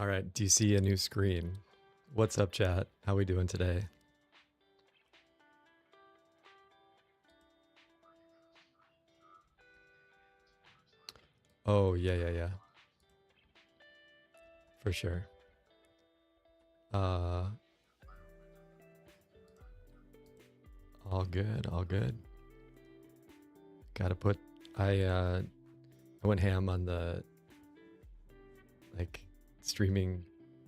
All right, do you see a new screen? What's up, chat? How we doing today? Oh, yeah. For sure. All good, all good. Gotta put, I went ham on the, like, streaming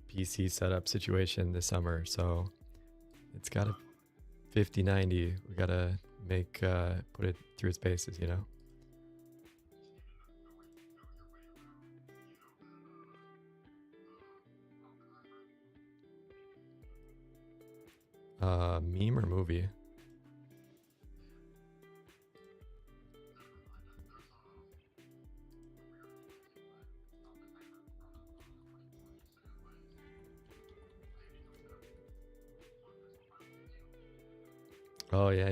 PC setup situation this summer, so it's got a 5090. We gotta make, put it through its paces, you know? Meme or movie? Oh, yeah.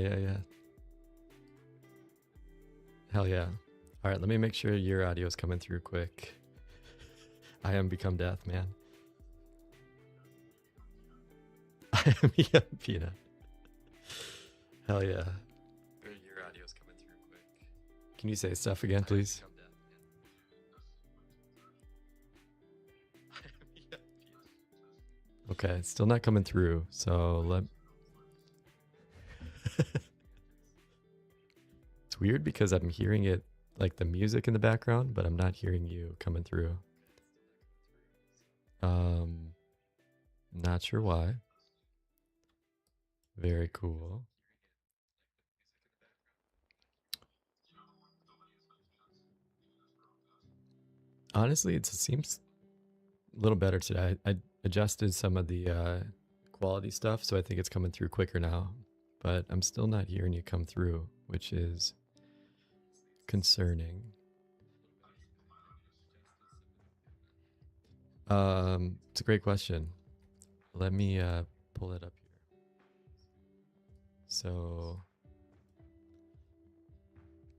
Hell yeah. All right, let me make sure your audio is coming through quick. I am become death, man. I am become peanut. Hell yeah. Your audio's coming through quick. Can you say stuff again, please? Okay, it's still not coming through, so let... It's weird because I'm hearing it, like the music in the background, but I'm not hearing you coming through. Not sure why. Very cool. Honestly, it seems a little better today. I adjusted some of the quality stuff, so I think it's coming through quicker now. But I'm still not hearing you come through, which is concerning. It's a great question. Let me pull it up here. So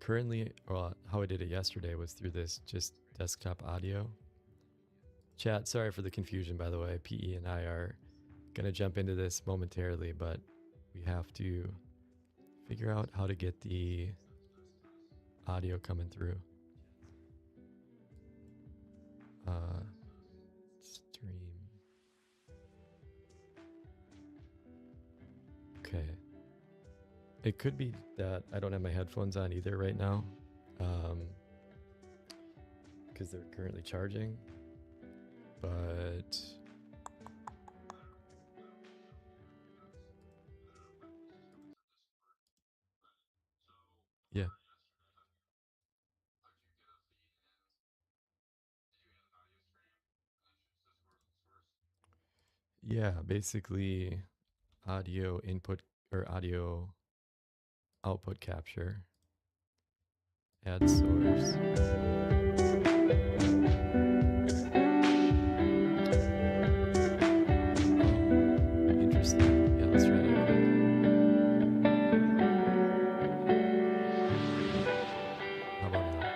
currently, well, how I did it yesterday was through this just desktop audio. Chat, sorry for the confusion, by the way. PE and I are going to jump into this momentarily, but we have to figure out how to get the audio coming through. Stream. Okay. It could be that I don't have my headphones on either right now, because they're currently charging, but yeah. Yeah, basically audio input or audio output capture, add source. Interesting. Yeah, let's try that quick. How about now?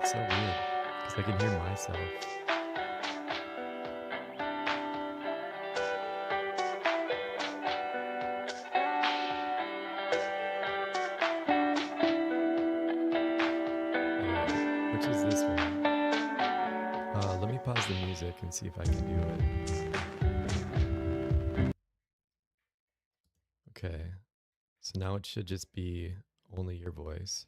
It's so weird because I can hear myself. Which is this one? Let me pause the music and see if I can do it. Okay. So now it should just be only your voice.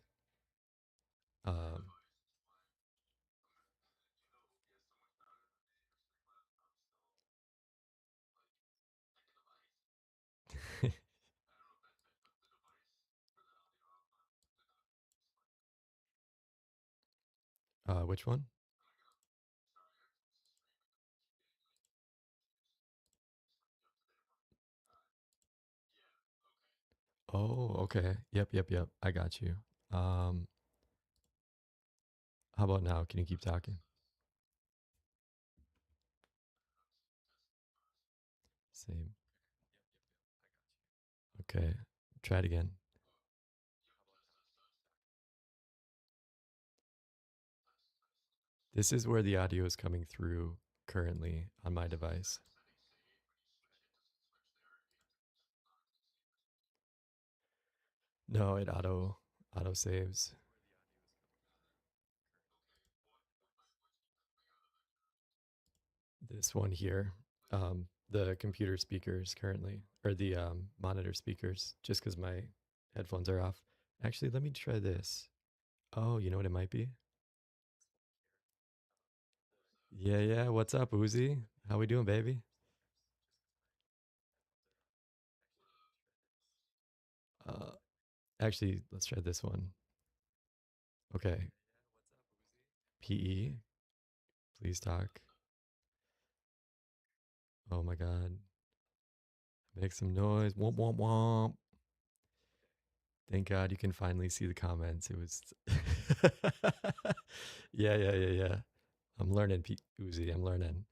Which one? Oh, okay. Yep. I got you. How about now? Can you keep talking? Same. Okay. Try it again. This is where the audio is coming through currently on my device. No, it auto saves. This one here, the computer speakers currently, or the monitor speakers, just because my headphones are off. Actually, let me try this. Oh, you know what it might be? Yeah, yeah. What's up, Uzi? How we doing, baby? Uh, actually, let's try this one. Okay. PE, please talk. Oh my God. Make some noise. Womp, womp, womp. Thank God you can finally see the comments. It was. Yeah, yeah, yeah, yeah. I'm learning, Uzi. I'm learning.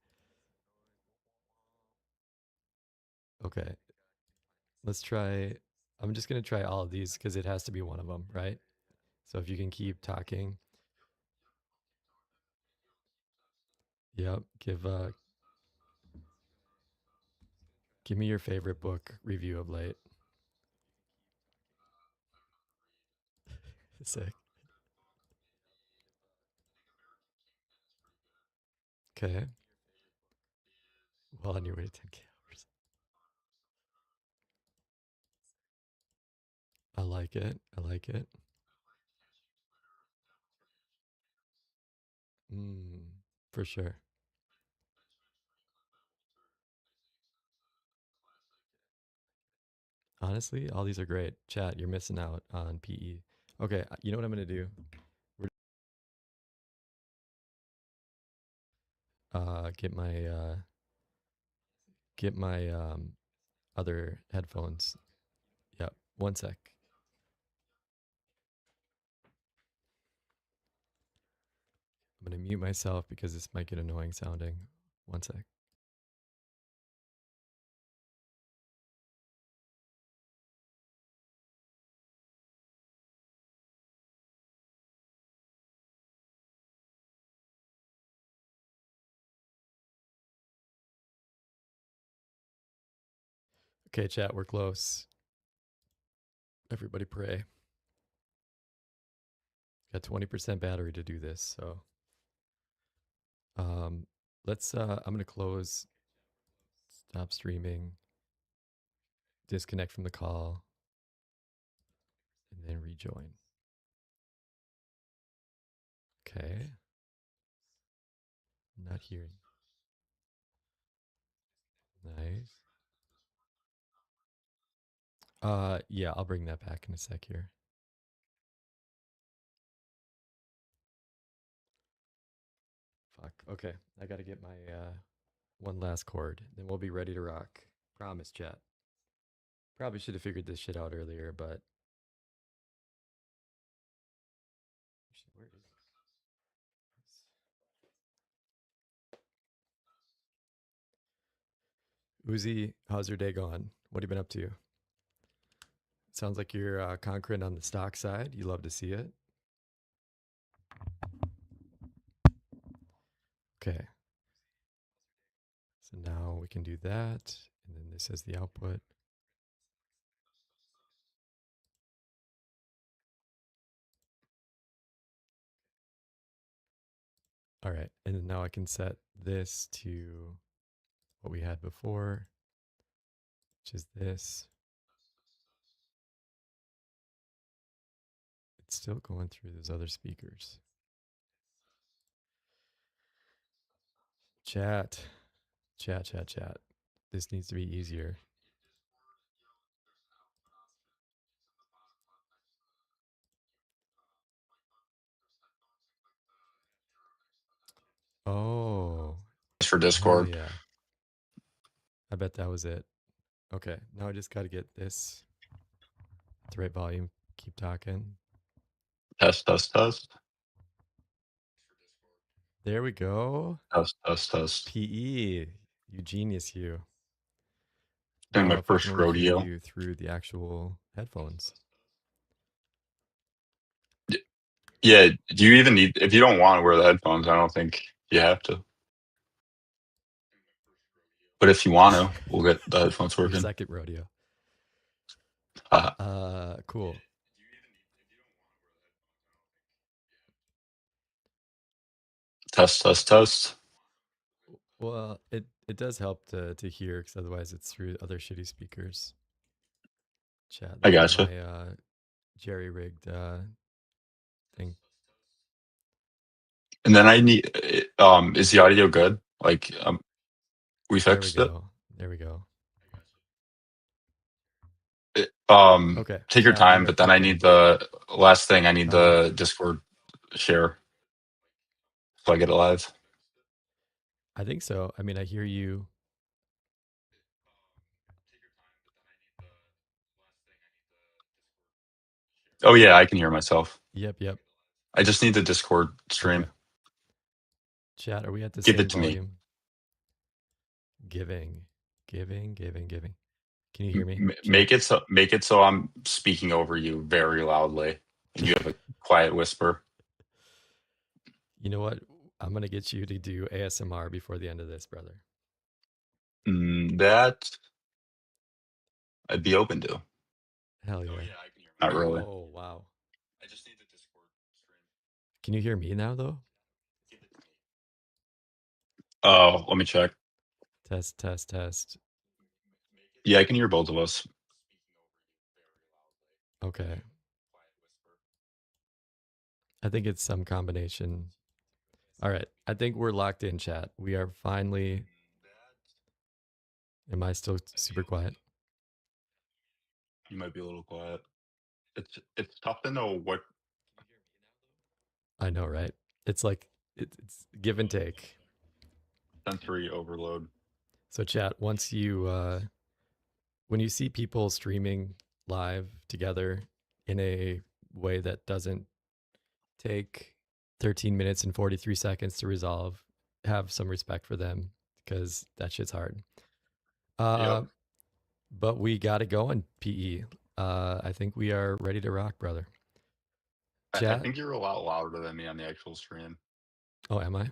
Okay. Let's try. I'm just going to try all of these because it has to be one of them, right? So if you can keep talking. Yep. Give me your favorite book review of late. Sick. Okay. Well on your way to 10K hours. I like it. I like it. For sure. Honestly, all these are great. Chat, you're missing out on PE. Okay, you know what I'm gonna do? We're get my other headphones. Yep. One sec. I'm gonna mute myself because this might get annoying sounding. One sec. Okay, chat, we're close. Everybody pray. Got 20% battery to do this, so um let's I'm gonna close, stop streaming, disconnect from the call, and then rejoin. Okay. Not hearing. Nice. Yeah, I'll bring that back in a sec here. Fuck. Okay, I gotta get my one last chord, then we'll be ready to rock. Promise, chat. Probably should have figured this shit out earlier, but where is this? Uzi, how's your day going? What have you been up to? Sounds like you're conquering on the stock side. You love to see it. Okay. So now we can do that. And then this is the output. All right. And then now I can set this to what we had before, which is this. It's still going through those other speakers. Chat. Chat, chat, chat. This needs to be easier. Oh, For hell Discord. yeah. I bet that was it. Okay, now I just got to get this at the right volume. Keep talking. Test, test, test. There we go. Test, test, test. PE, you genius, you. In Now my if I can first only hear rodeo. you through the actual headphones. Y- Yeah, do you even need, if you don't want to wear the headphones, I don't think you have to. But if you want to, we'll get the headphones Your working. second rodeo. Uh, Cool. test, test, test. Well, it does help to hear because otherwise it's through other shitty speakers. Chat. I That was gotcha. my jerry rigged thing. And then I need, is the audio good? Like, we There we fixed it. go. There we go. Okay, Take your chat. I'm time, gonna but then I kick need in. the last thing. I need Uh huh. the Discord share so I get it live. I think so. I mean, I hear you. Oh yeah, I can hear myself. Yep. Yep. I just need the Discord Okay. stream. Chat. Are we at the Give it same to me. volume? Giving. Giving. Giving. Giving. Can you hear me, chat? Make it so I'm speaking over you very loudly, and you have a quiet whisper. You know what? I'm gonna get you to do ASMR before the end of this, brother. That I'd be open to. Hell yeah. Not really. Oh wow. Can you hear me now though? Oh, let me check. Test. Test. Test. Yeah, I can hear both of us. Okay. I think it's some combination. All right. I think we're locked in, chat. We are finally. Am I still super quiet? You might be a little quiet. It's tough to know what I know, right? It's like it's give and take. sensory overload. So, chat. Once you when you see people streaming live together in a way that doesn't take 13 minutes and 43 seconds to resolve, have some respect for them because that shit's hard. Yep. But we got it going, PE. I think we are ready to rock, brother. I Chat. think you're a lot louder than me on the actual stream. Oh, am I?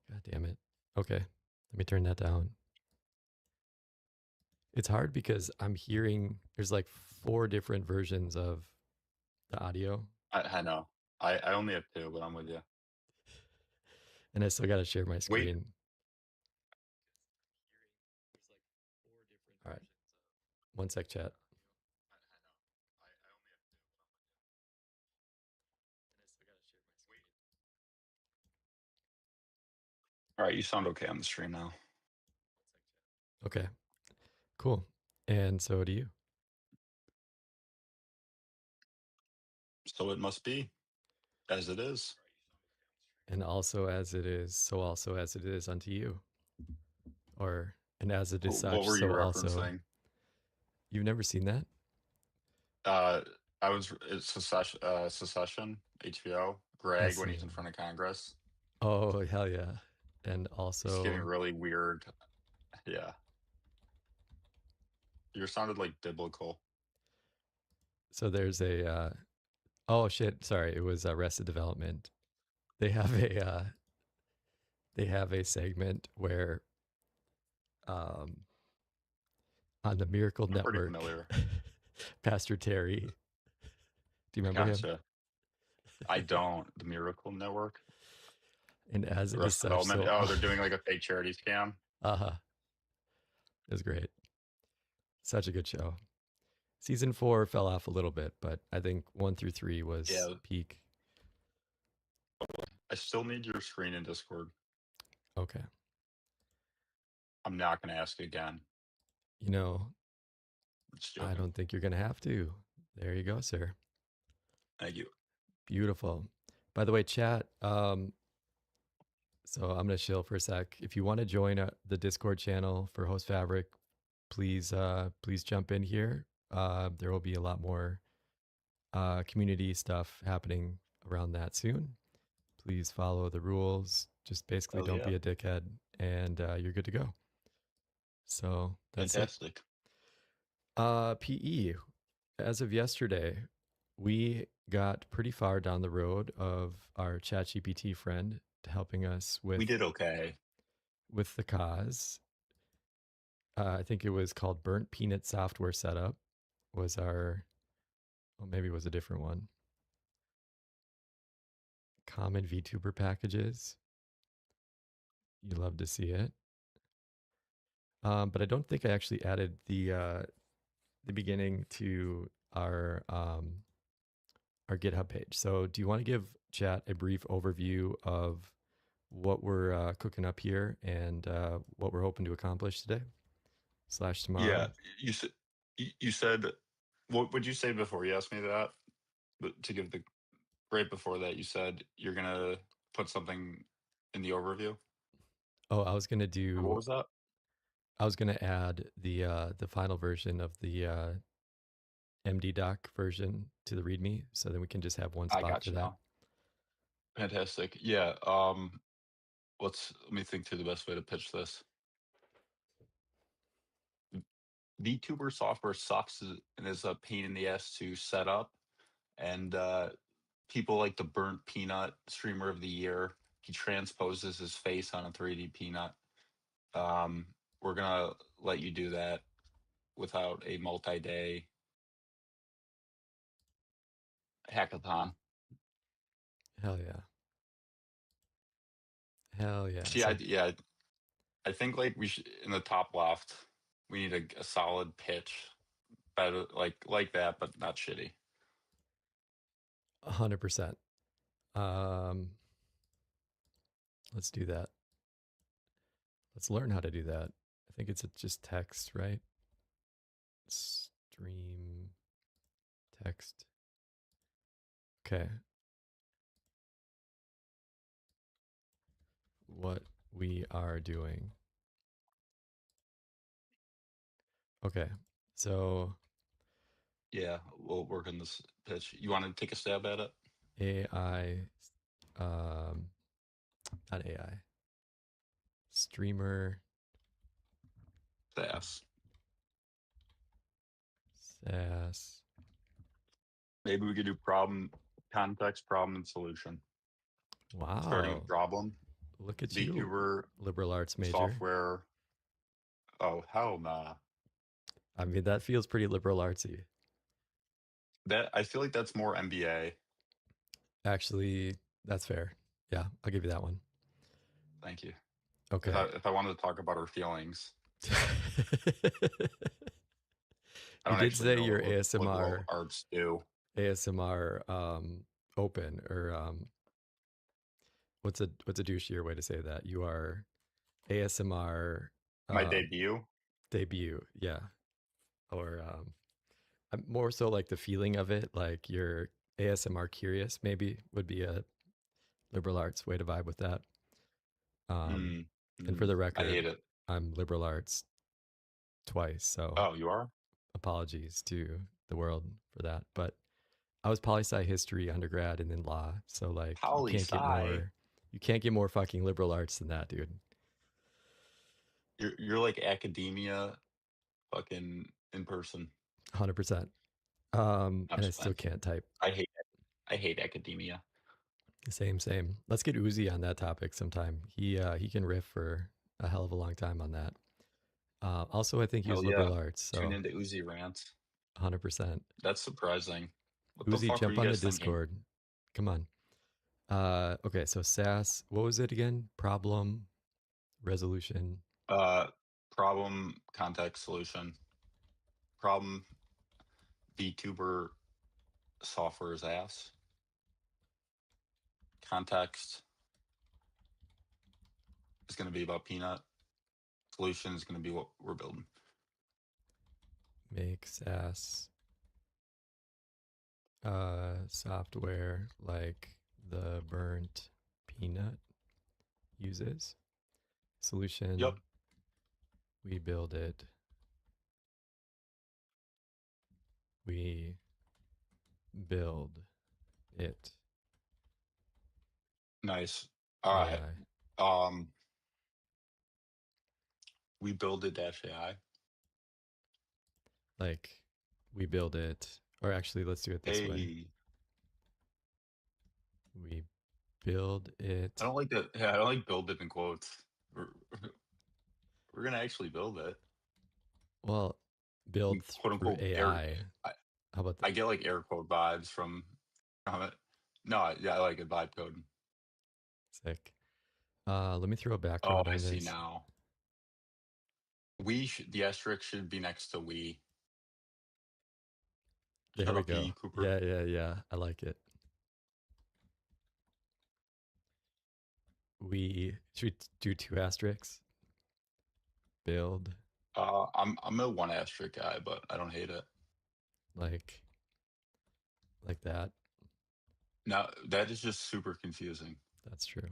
God damn it. Okay. Let me turn that down. It's hard because I'm hearing there's like 4 different versions of the audio, I know. I only have two, but I'm with you. and I still got to share my Wait. screen. All right. One sec, chat. All right, you sound okay on the stream now. Okay. Cool. And so do you. So it must be as it is. And also as it is, so also as it is unto you. Or, and as it is What such, were you so also. referencing? You've never seen that? Uh, it's Secession, HBO. Let's Greg when he's see. in front of Congress. Oh, hell yeah. And He's getting also, really weird. Yeah, you sounded like biblical. so there's a, oh shit, sorry, it was Arrested Development. They have a, they have a segment where, um, on the Miracle I'm pretty Network, familiar. Pastor Terry, do you remember him? Gotcha. I don't. The Miracle Network, And as the it is rest such, development. so, Oh, they're doing like a fake charity scam. uh-huh, it was great. Such a good show. Season 4 fell off a little bit, but I think 1 through 3 was Yeah, peak. I still need your screen in Discord. Okay. I'm not gonna ask again. You know, I'm just I joking. don't think you're going to have to. There you go, sir. Thank you. Beautiful. By the way, chat, so I'm going to chill for a sec. If you want to join the Discord channel for Host Fabric, please jump in here. There will be a lot more community stuff happening around that soon. Please follow the rules. Just basically Hell don't yeah. be a dickhead, and you're good to go. So that's it. Fantastic. PE. As of yesterday, we got pretty far down the road of our ChatGPT friend helping us We did okay. with the cause. I think it was called Burnt Peanut Software Setup. Was our, well, maybe it was a different one. Common VTuber packages. You love to see it. But I don't think I actually added the beginning to our GitHub page. So, do you want to give chat a brief overview of what we're cooking up here and what we're hoping to accomplish today / Yeah, tomorrow? you said what would you say before you asked me that? But to give the right before that, you said you're gonna put something in the overview. Oh, Or what was that? I was gonna add the final version of the MD doc version to the README, so then we can just have one I spot got for you that. now. Fantastic. Yeah. Let me think through the best way to pitch this. VTuber software sucks and is a pain in the ass to set up, and people like the Burnt Peanut Streamer of the Year. He transposes his face on a 3D peanut. Um, we're gonna let you do that without a multi-day hackathon. Hell yeah, hell yeah. See, So yeah, I think like we should in the top left, we need a solid pitch, better like that, but not shitty. 100%. Um, let's do that. Let's learn how to do that. I think it's just text, right? Stream text. Okay. What we are doing. Okay. So Yeah, we'll work on this pitch. You want to take a stab at it? AI, um, not AI, streamer SaaS. SaaS. Maybe we could do problem, context, problem, and solution. Starting with Wow. problem, Look at you, VTuber liberal arts major. software. Oh hell nah. I mean, that feels pretty liberal artsy. That I feel like that's more MBA. Actually, that's fair. Yeah, I'll give you that one. Thank you. Okay. If I wanted to talk about our feelings, I You don't did actually say know your what liberal ASMR arts do. open or what's a douchier way to say that? You are ASMR My um debut. debut, yeah. Or more so like the feeling of it, like you're ASMR curious maybe would be a liberal arts way to vibe with that. Um Mm, and for the I hate record, it. I'm liberal arts twice, so Oh, you are? apologies to the world for that. But I was poli sci history undergrad and then law, so like Poli sci. you can't get more fucking liberal arts than that, dude. You're like academia, fucking in person. 100%. I'm And I just still playing. can't type. I hate I hate academia. Same, same. Let's get Uzi on that topic sometime. He can riff for a hell of a long time on that. Also, I think he was Hell liberal yeah. arts, Tune so into Uzi rants. 100%. That's surprising. What the Uzi, fuck were jump you on the guys thinking? Discord. Come on. Okay, so SaaS, what was it again? Problem resolution. Uh, problem, context, solution. Problem, VTuber software is ass. Context is going to be about peanut. Solution is going to be what we're building. Make SaaS software like the burnt peanut uses. Solution, Yep. we build it. We build it. Nice. All right. AI. Um, We build it dash AI. Like we build it, or actually, let's do it this way. Hey, We build I it. don't like that. Yeah, I don't like build it in quotes. We're, we're gonna actually build it. Well, build Quote through unquote air. AI. I, How about that? I get like air quote vibes from it. No, yeah, I like it vibe code. Sick. Let me throw a Oh, background I on see this. now. The asterisk should be next to we. There Shut we up, go. P Cooper. Yeah. I like it. We should do 2 asterisks. Build I'm a one asterisk guy, but I don't hate it. like that. No, that is just super confusing. That's true.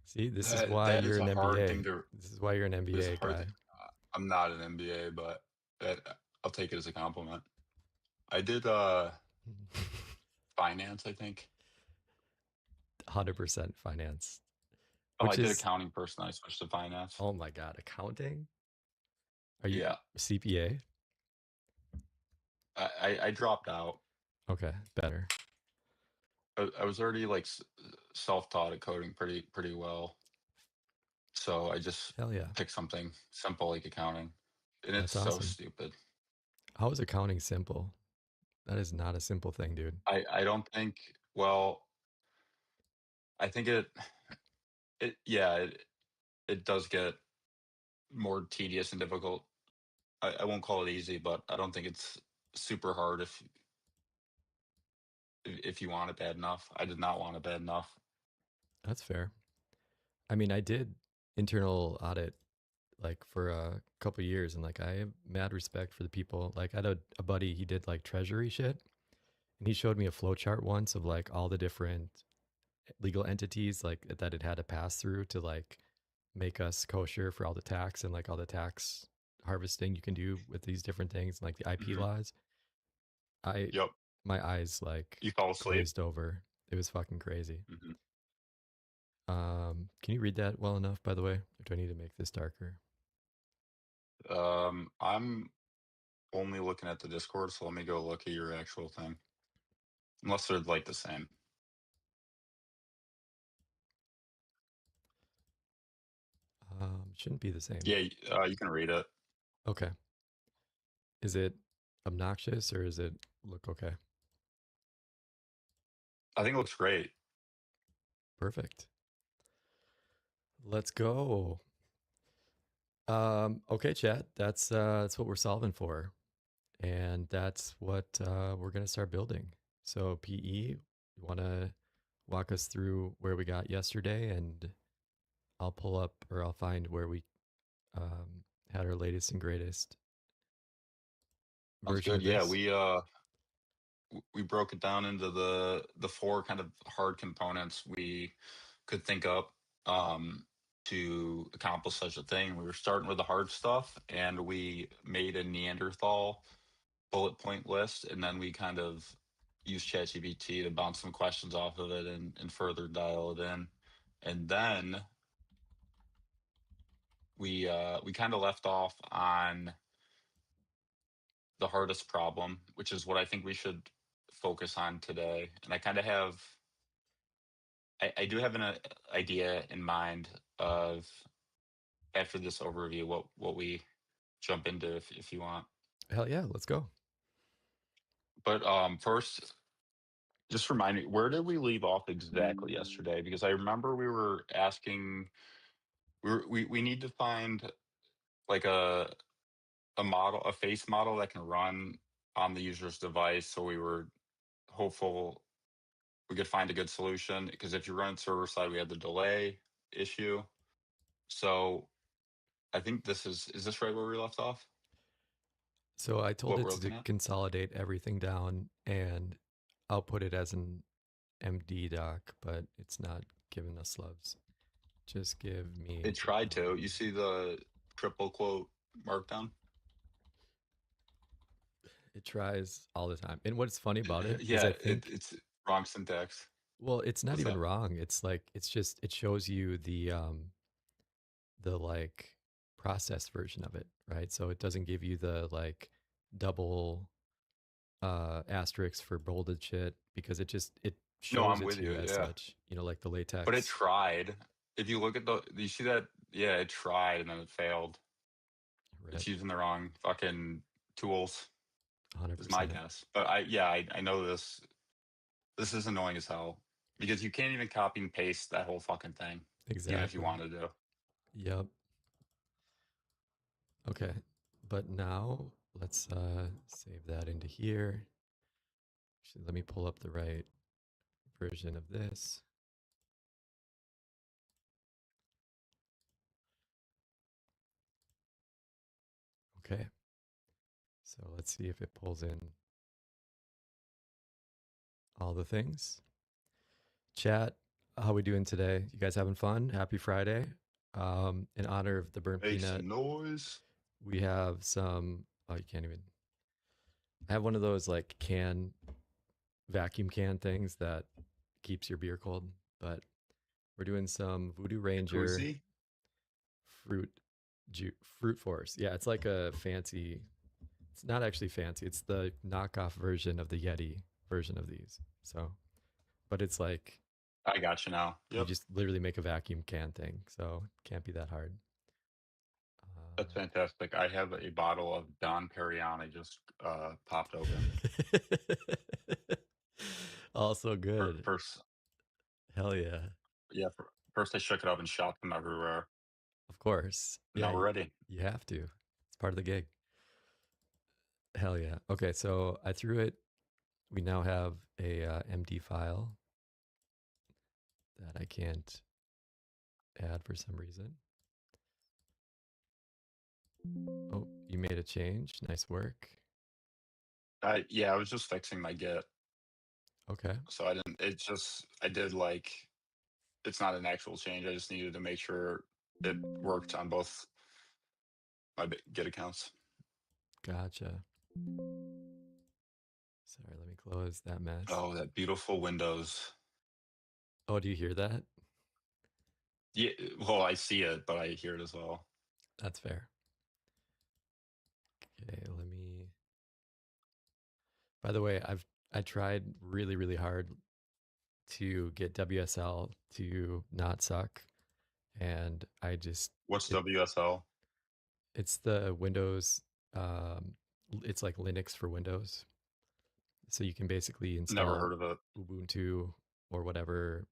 See, this is That why that is you're a an hard MBA. thing to. This is why you're an It's a MBA hard. guy. I'm not an MBA, but that, I'll take it as a compliment. I did finance, I think. 100% finance, Oh, I which did is, accounting first, and I switched to finance. oh my God, accounting? Are you Yeah, CPA? I dropped out. Okay, better. I was already like self-taught at coding pretty well, so I just Hell yeah. picked something simple like accounting, and it's That's so awesome. stupid. How is accounting simple? That is not a simple thing, dude. I don't think. Well, I think it yeah it does get more tedious and difficult. I won't call it easy, but I don't think it's super hard if you want it bad enough. I did not want it bad enough. That's fair. I mean, I did internal audit like for a couple years, and like I have mad respect for the people. Like I had a buddy, he did like treasury shit, and he showed me a flow chart once of like all the different legal entities like that it had to pass through to like make us kosher for all the tax and like all the tax harvesting you can do with these different things, like the IP Hmm. laws. I Yep. My eyes like You fall asleep. glazed over. It was fucking crazy. Hmm. Can you read that well enough, by the way? Or do I need to make this darker? I'm only looking at the Discord, so let me go look at your actual thing. Unless they're like the same. Shouldn't be the same. Yeah, you can read it. Okay. Is it obnoxious or is it look okay? I think it looks great. Perfect. Let's go. Okay, chat. That's what we're solving for, and that's what we're gonna start building. So, PE, you want to walk us through where we got yesterday, and I'll pull up or I'll find where we had our latest and greatest Sounds version good. of Yeah, this. we broke it down into the four kind of hard components we could think up to accomplish such a thing. We were starting with the hard stuff, and we made a Neanderthal bullet point list, and then we kind of used ChatGPT to bounce some questions off of it and further dial it in. And then we kind of left off on the hardest problem, which is what I think we should focus on today. And I kind of have, I do have an idea in mind of after this overview what we jump into if you want. Hell yeah, let's go. But first, just remind me, where did we leave off exactly yesterday? Because I remember we were asking, we need to find like a model, a face model that can run on the user's device. So we were hopeful we could find a good solution, because if you run server side, we had the delay issue. So I think is this right where we left off? So I told What it we're to looking at? consolidate everything down and output it as an MD doc, but it's not giving us loves. Just give me It the tried to. You MD. see the triple quote markdown? It tries all the time. And what's funny about it is Yeah, I think, it's wrong syntax. well, it's not What's even that? wrong. It's like it's just it shows you the like processed version of it, right? So it doesn't give you the like double asterisks for bolded shit because it No, shows I'm it with to you. you as Yeah, such, you know, like the but it latex. tried. If you look at you see that? Yeah, it tried and then it failed. Right. It's using the wrong fucking tools. Is my 100%. guess. But I know this. This is annoying as hell because you can't even copy and paste that whole fucking thing, even if you Exactly. wanted to. Yep. Okay. But now let's save that into here. Actually, let me pull up the right version of this. Okay. So let's see if it pulls in all the things. Chat, how we doing today? You guys having fun? Happy Friday. In honor of the burnt Make peanut, some noise. we have some, oh, you can't even, I have one of those like vacuum can things that keeps your beer cold, but we're doing some Voodoo Ranger Jacuzzi. fruit fruit force. Yeah, it's like a fancy, it's not actually fancy. It's the knockoff version of the Yeti version of these. So, but it's like I got you now. you Yep, just literally make a vacuum can thing. So, can't be that hard. that's fantastic. I have a bottle of Don Perignon. I just popped open. Also good. First, Hell yeah. yeah. First, I shook it up and shot them everywhere. Of course. And Yeah, now we're ready. you have to. It's part of the gig. Hell yeah. Okay, so I threw it. We now have a MD file that I can't add for some reason. Oh, you made a change. Nice work. I was just fixing my Git, Okay. so I didn't. It's just I did like it's not an actual change. I just needed to make sure it worked on both my Git accounts. Gotcha. Sorry, let me close that mess. Oh, that beautiful Windows. Oh, do you hear that? Yeah, well, I see it, but I hear it as well. That's fair. Okay, let me. By the way, I tried really, really hard to get WSL to not suck, and I just What's it WSL? it's the Windows. It's like Linux for Windows, so you can basically Never install heard of it. Ubuntu or whatever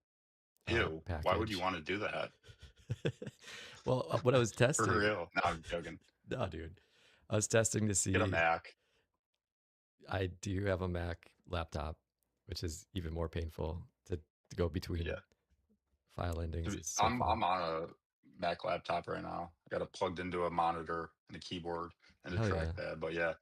Ew. Why would you package. want to do that? Well, what I was For testing, real? No, I'm joking. no, dude, I was testing to Get a see. Mac. I do have a Mac laptop, which is even more painful to go between Yeah. file endings. It's so I'm fun. on a Mac laptop right now. I got it plugged into a monitor and a keyboard and a Hell yeah. trackpad. But yeah,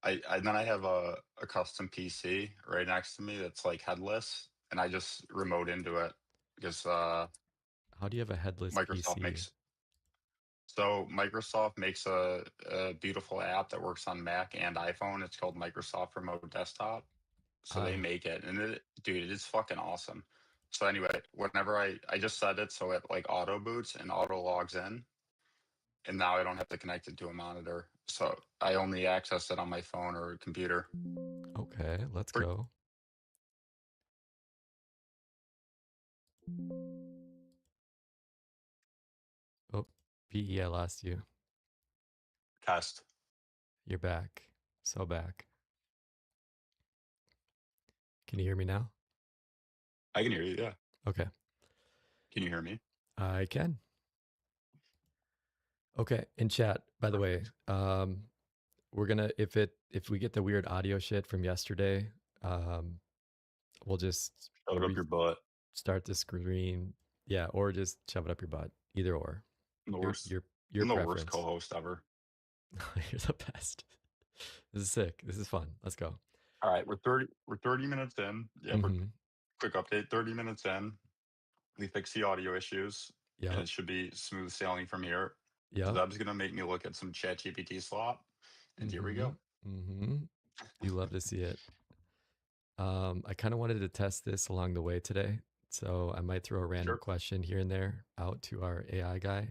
I then I have a custom PC right next to me that's like headless, and I just remote into it because How do you have a headless Microsoft PC? makes Microsoft makes a beautiful app that works on Mac and iPhone. It's called Microsoft Remote Desktop. So they Ah, make it, and dude, it is fucking awesome. So anyway, whenever I just set it so it like auto boots and auto logs in, and now I don't have to connect it to a monitor. So I only access it on my phone or computer. okay. Let's Pretty go. Oh, PE, I lost you. test. You're back. So back. Can you hear me now? I can hear you. Yeah. Okay. Can you hear me? I can. Okay. In chat, by the way, Perfect. we're gonna if we get the weird audio shit from yesterday, um, we'll just Shove it up your butt. restart the screen. Yeah, or just shove it up your butt. Either or. I'm the Your worst. your your I'm the worst preference. co-host ever. You're the best. This is sick. This is fun. Let's go. All right, we're 30 minutes in. Yeah, we're Mm-hmm. quick update. 30 minutes in. We fixed the audio issues, and Yep. it should be smooth sailing from here. So Yep. Deb's gonna make me look at some ChatGPT slop, and here we Mm-hmm. go. Mm-hmm. You love to see it. I kind of wanted to test this along the way today, so I might throw a random Sure. question here and there out to our AI guy.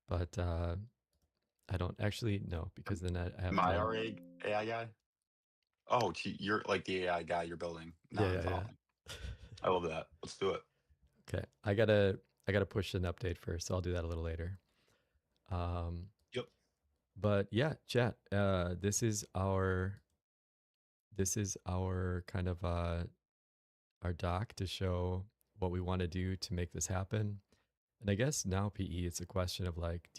but I don't actually know because then I have Am I to. our AI guy? Oh, you're like the AI guy you're building. Now Yeah, I'm yeah, following. yeah. I love that. Let's do it. Okay, I gotta push an update first, so I'll do that a little later. Um, Yep. but yeah, chat. This is our kind of our doc to show what we want to do to make this happen. And I guess now PE, it's a question of like,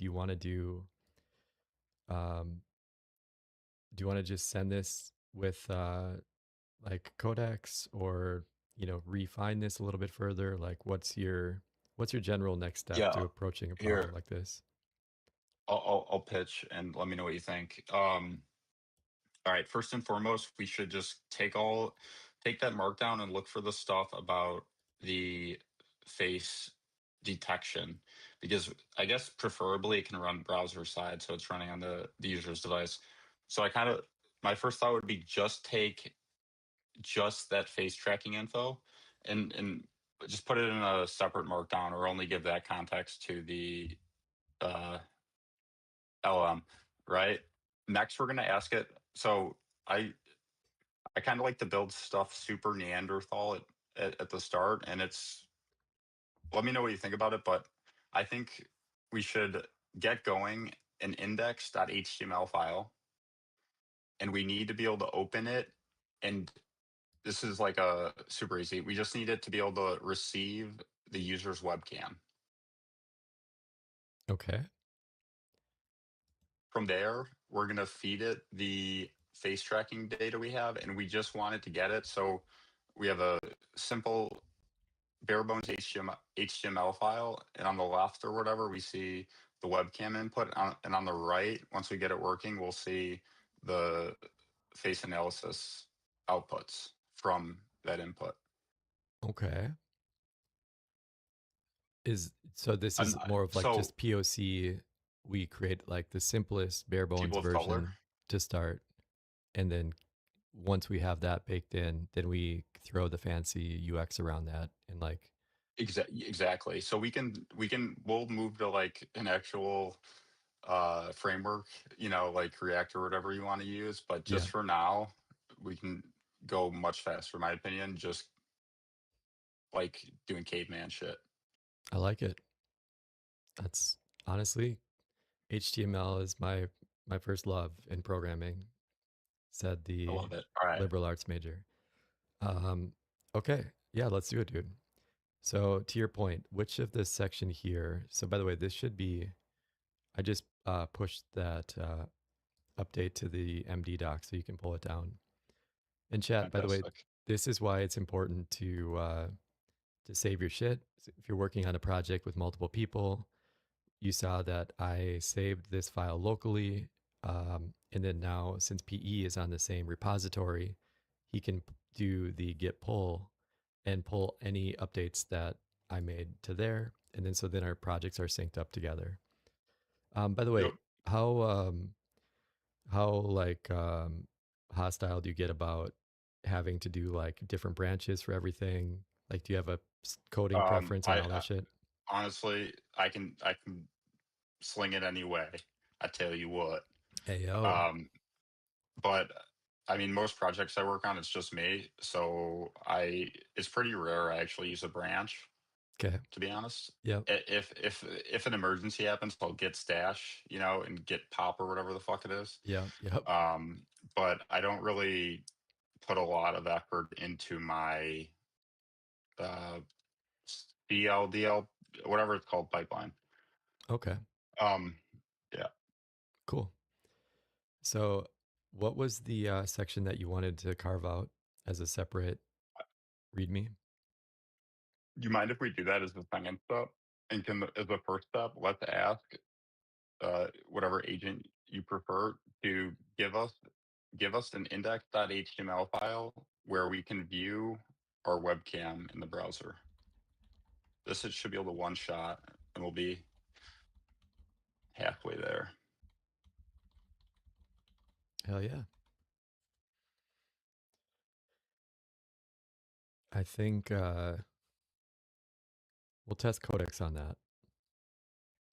um, do you want to just send this with like codecs, or refine this a little bit further? Like, what's your general next step Yeah. to approaching a problem Here, like this? I'll pitch and let me know what you think. All right. First and foremost, we should just take that markdown and look for the stuff about the face detection, because I guess preferably it can run browser side, so it's running on the user's device. So my first thought would be just take just that face tracking info and just put it in a separate markdown, or only give that context to the uh, LM, right? Next, we're going to ask it. So I I kind of like to build stuff super Neanderthal at the start, and it's let me know what you think about it. But I think we should get going an index.html file, and we need to be able to open it. And this is like a super easy. We just need it to be able to receive the user's webcam. Okay. From there, we're going to feed it the face tracking data we have, and we just want it to get it. So we have a simple bare bones HTML file, and on the left or whatever, we see the webcam input, and on the right, once we get it working, we'll see the face analysis outputs from that input. Okay. This And is more of like so just POC. We create like the simplest bare bones people of color, version to start, and then once we have that baked in, then we throw the fancy UX around that, and like, exactly. So we'll move to like an actual framework, like React or whatever you want to use. But yeah, just for now, we can go much faster, in my opinion, just like doing caveman shit. I like it. That's honestly, HTML is my first love in programming, said I the love it. All right. liberal arts major. Um, okay, yeah, let's do it, dude. So to your point, which of this section here? So by the way, this should be. I just pushed that update to the MD doc so you can pull it down. And chat, by the way, Fantastic. this is why it's important to save your shit. If you're working on a project with multiple people, you saw that I saved this file locally. And then now, since PE is on the same repository, he can do the git pull and pull any updates that I made to there. And then our projects are synced up together. By the way, Yep. how how hostile do you get about having to do like different branches for everything? Like, do you have a coding preference on all I that shit? honestly, I can sling it anyway. I tell you what. Hey yo. Um, but I mean, most projects I work on, it's just me. So it's pretty rare I actually use a branch, Okay. to be honest. Yep. If an emergency happens, I'll get stash, and get pop or whatever the fuck it is. Yep. Yep. Um, but I don't really put a lot of effort into my uh, DL, whatever it's called, pipeline. Okay. Um, yeah. Cool. So, what was the section that you wanted to carve out as a separate README? Do you mind if we do that as the second step? And as the first step, let's ask whatever agent you prefer to give us an index.html file where we can view our webcam in the browser. Should be able to one shot, and we'll be halfway there. Hell yeah. I think we'll test codecs on that.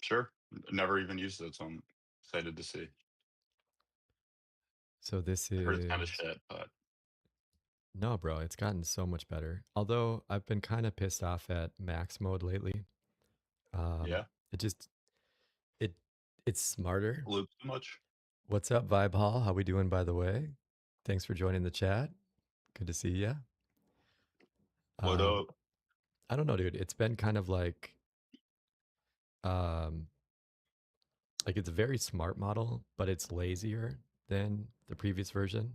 Sure. Never even used it, so I'm excited to see. So this I heard it's kind of is shit, but no, bro. It's gotten so much better. Although I've been kind of pissed off at max mode lately. Um, yeah, it just it it's smarter. loop too much. What's up, Vibe Hall? How we doing, by the way? Thanks for joining the chat. Good to see you. What up? I don't know, dude. It's been kind of um, like it's a very smart model, but it's lazier than the previous version.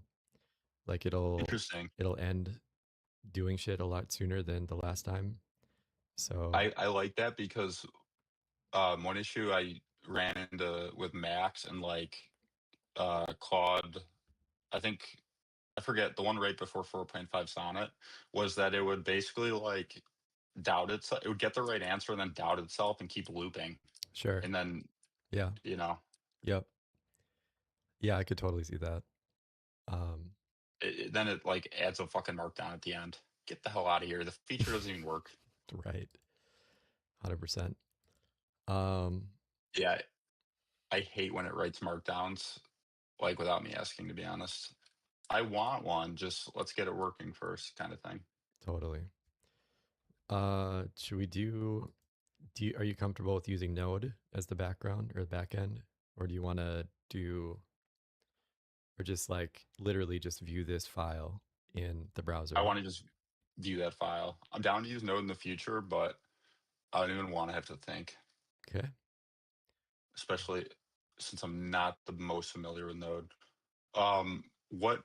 Like Interesting. it'll end doing shit a lot sooner than the last time. So I like that because one issue I ran into with Max and like Claude, I think I forget the one right before 4.5 Sonnet was that it would basically like doubt itself. It would get the right answer and then doubt itself and keep looping. sure, And then, yeah, you know, yep, yeah, I could totally see that. Um, then it like adds a fucking markdown at the end. Get the hell out of here. The feature doesn't even work. right, 100%. Um, Yeah, I hate when it writes markdowns like without me asking, to be honest. I want one, just let's get it working first, kind of thing. totally. Should we are you comfortable with using Node as the background or the back end? Or do you want to do, or just like literally just view this file in the I browser? want to just view that file. I'm down to use Node in the future, but I don't even want to have to think, Okay. especially since I'm not the most familiar with Node. What?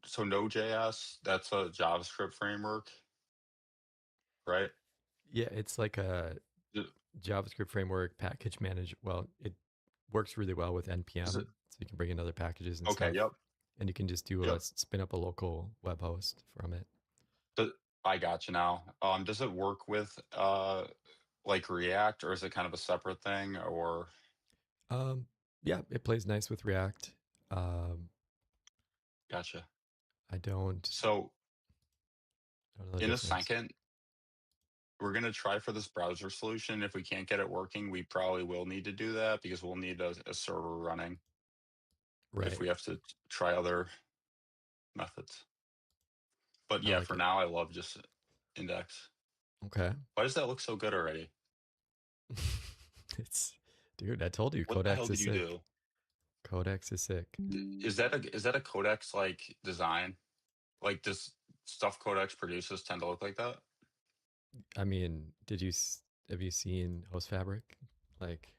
So Node.js, that's a JavaScript framework, right? Yeah, it's like a Is JavaScript framework package manage. Well, it works really well with is it NPM. So you can bring in other packages and okay? stuff. Yep, And you can just do yep. spin up a local web host from it. Th- I got you now. Does it work with like React, or is it kind of a separate thing? Or Um, yeah, it plays nice with React. Um, gotcha. I So don't know the in a difference. second, we're gonna try for this browser solution. If we can't get it working, we probably will need to do that because we'll need a server running if Right. we have to try other methods. But I yeah, like for it. now, I love just index. Okay. Why does that look so good already? It's, dude, I told you, What the hell Codex is did you sick. do? Codex is sick. Is that a codex like design? Like does stuff codex produces tend to look like that? I mean, have you seen Host Fabric? Like,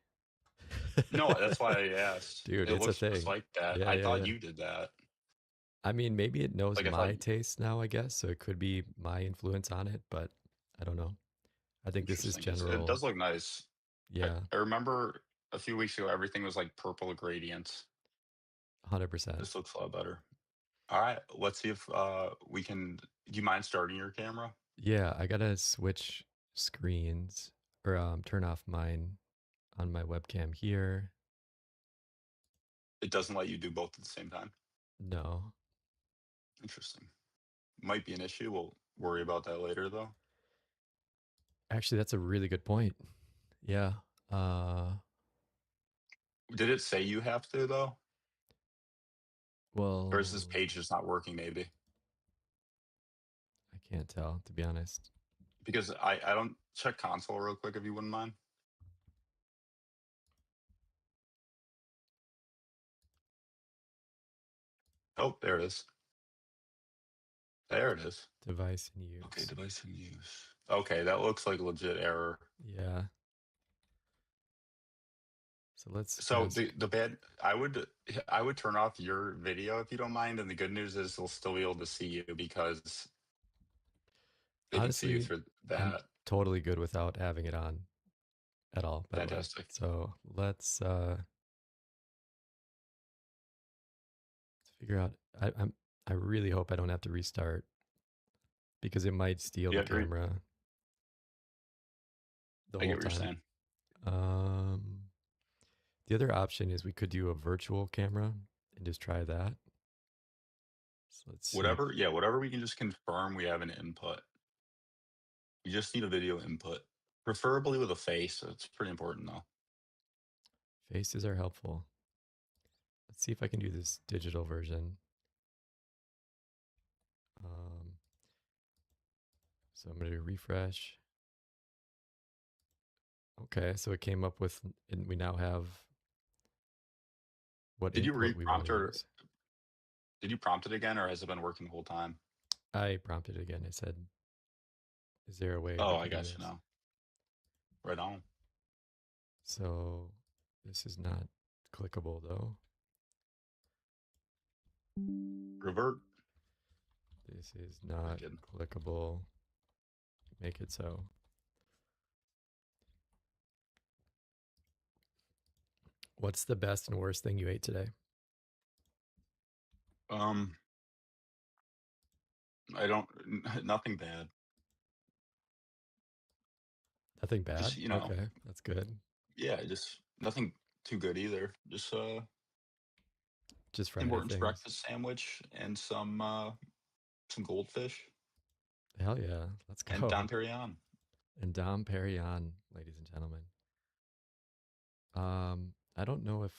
No, that's why I asked. dude, It it's a looks just thing. like that. Yeah, I yeah, thought yeah. you did that. I mean, maybe it knows Like I thought my taste now, I guess. So it could be my influence on it, but I don't know. I think this is interesting because it general. does look nice. I, Yeah, I remember a few weeks ago everything was like purple gradients. 100%. This looks a lot better. All right, let's see if we can. Do you mind starting your camera? Yeah, I gotta switch screens or turn off mine on my webcam here. It doesn't let you do both at the same time. No. Interesting. Might be an issue. We'll worry about that later, though. Actually, that's a really good point. Yeah. Uh Did it say you have to though, or is this well, page just not working? Maybe I can't tell to be honest. because I don't check console real quick if you wouldn't mind. Oh, there it is. There it is. Device in Okay, use. device in use. Okay, that looks like a legit error. Yeah. So let's So ask. the bad I would turn off your video if you don't mind, and the good news is they'll still be able to see you because they can see you Honestly, through I'm that. totally good without having it on at all, by the way. Fantastic. So let's figure out I really hope I don't have to restart because it might steal the Yeah, great. camera the I get whole what you're time. saying. Um the other option is we could do a virtual camera and just try that. So let's see if Whatever, yeah, whatever we can just confirm we have an input. You just need a video input, preferably with a face. It's pretty important though. Faces are helpful. Let's see if I can do this digital version. So I'm going to refresh. Okay, so it came up with, and we now have what Did you input we want reprompt to or use. did you prompt it again, or has it been working the whole time? I prompted it again. I said, is there a way Oh, we I can do got you this? now. Right on. So this is not clickable though. Revert. This is not Wicked. clickable. Make it so. What's the best and worst thing you ate today? Um, I don't. Nothing bad. Nothing Just bad. Okay, that's good. yeah, just nothing too good either. Just Just Tim Friday Hortons things. breakfast sandwich and some goldfish Hell yeah, let's and go. Dom Perignon. And Dom Perignon, ladies and gentlemen. I don't know if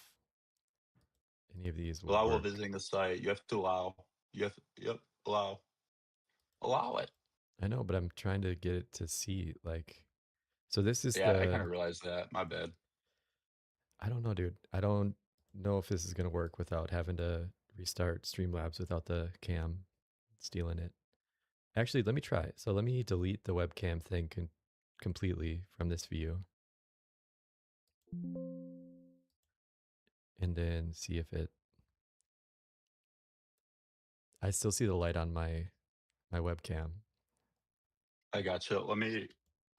any of these will Allow while work. visiting the site. You have to allow. You have yep, allow it. I know, but I'm trying to get it to see like. So this is Yeah, I kind the. of realized that. My bad. I don't know, dude. I don't know if this is gonna work without having to restart Streamlabs without the cam stealing it. Actually, let me try. So let me delete the webcam thing completely from this view, and then see if it. I still see the light on my webcam. I got you. Let me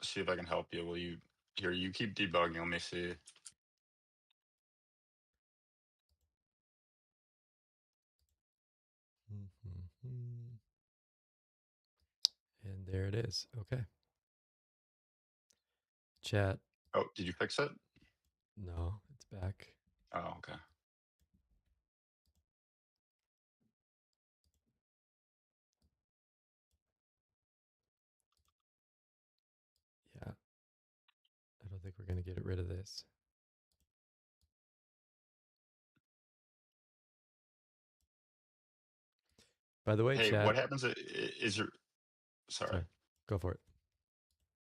see if I can help you. Will you here? You keep debugging. Let me see. Mhm. And there it is. Okay. Chat. Oh, did you fix it? No, it's back. Oh, okay. Yeah. I don't think we're going to get rid of this. By the way, Hey, chat. what happens is your sorry. Sorry. Go for it.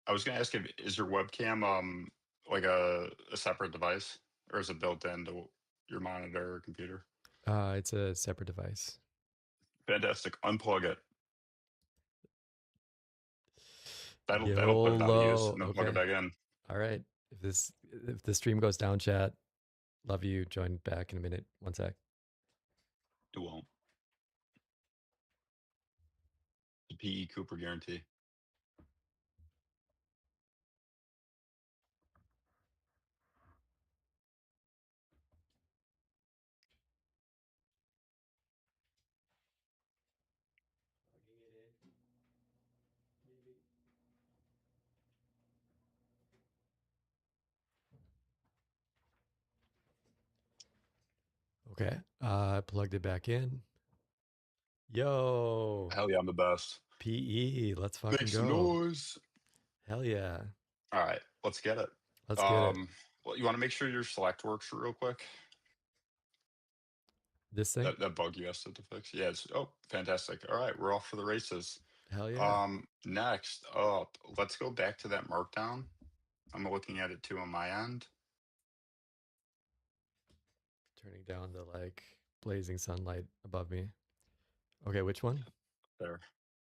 I was gonna ask if is your webcam like a separate device or is it built into your monitor or computer? It's a separate device. Fantastic. Unplug it. That'll put it out of use YOLO. and then plug it Okay. back in. All right. If the stream goes down, chat, love you. Join back in a minute. One sec. It won't. The PE Cooper guarantee. Okay. I plugged it back in. Yo. Hell yeah, I'm the best. PE. Let's Make fucking some go. noise. Hell yeah. All right, let's get it. Let's get it. Well, you want to make sure your select works real quick? This thing? That bug you asked it to fix. Yeah, it's oh fantastic. All right, we're off for the races. Hell yeah. Next up, let's go back to that markdown. I'm looking at it too on my end. Turning down the like blazing sunlight above me. Okay, which one? There.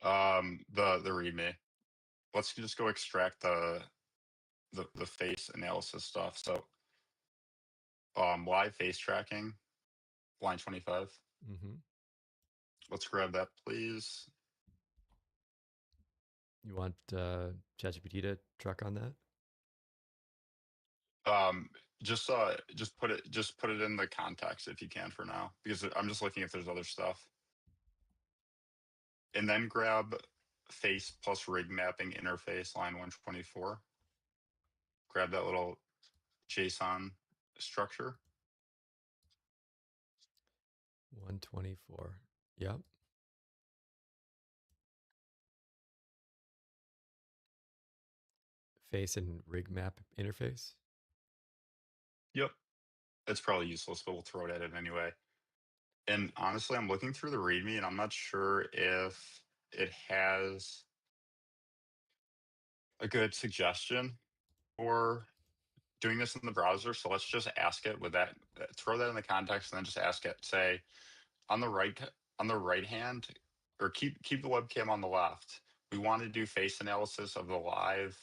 The readme. Let's just go extract the face analysis stuff. So live face tracking, line 25. Mm-hmm. Let's grab that, please. You want ChatGPT to truck on that? Um, just put it in the context if you can for now, because I'm just looking if there's other stuff. And then grab face plus rig mapping interface line 124. Grab that little JSON structure. 124. Yep. Face and rig map interface. Yep. it's probably useless, but we'll throw it at it anyway. And honestly, I'm looking through the README, and I'm not sure if it has a good suggestion for doing this in the browser. So let's just ask it with that. Throw that in the context, and then just ask it. Say on the right hand, or keep the webcam on the left. We want to do face analysis of the live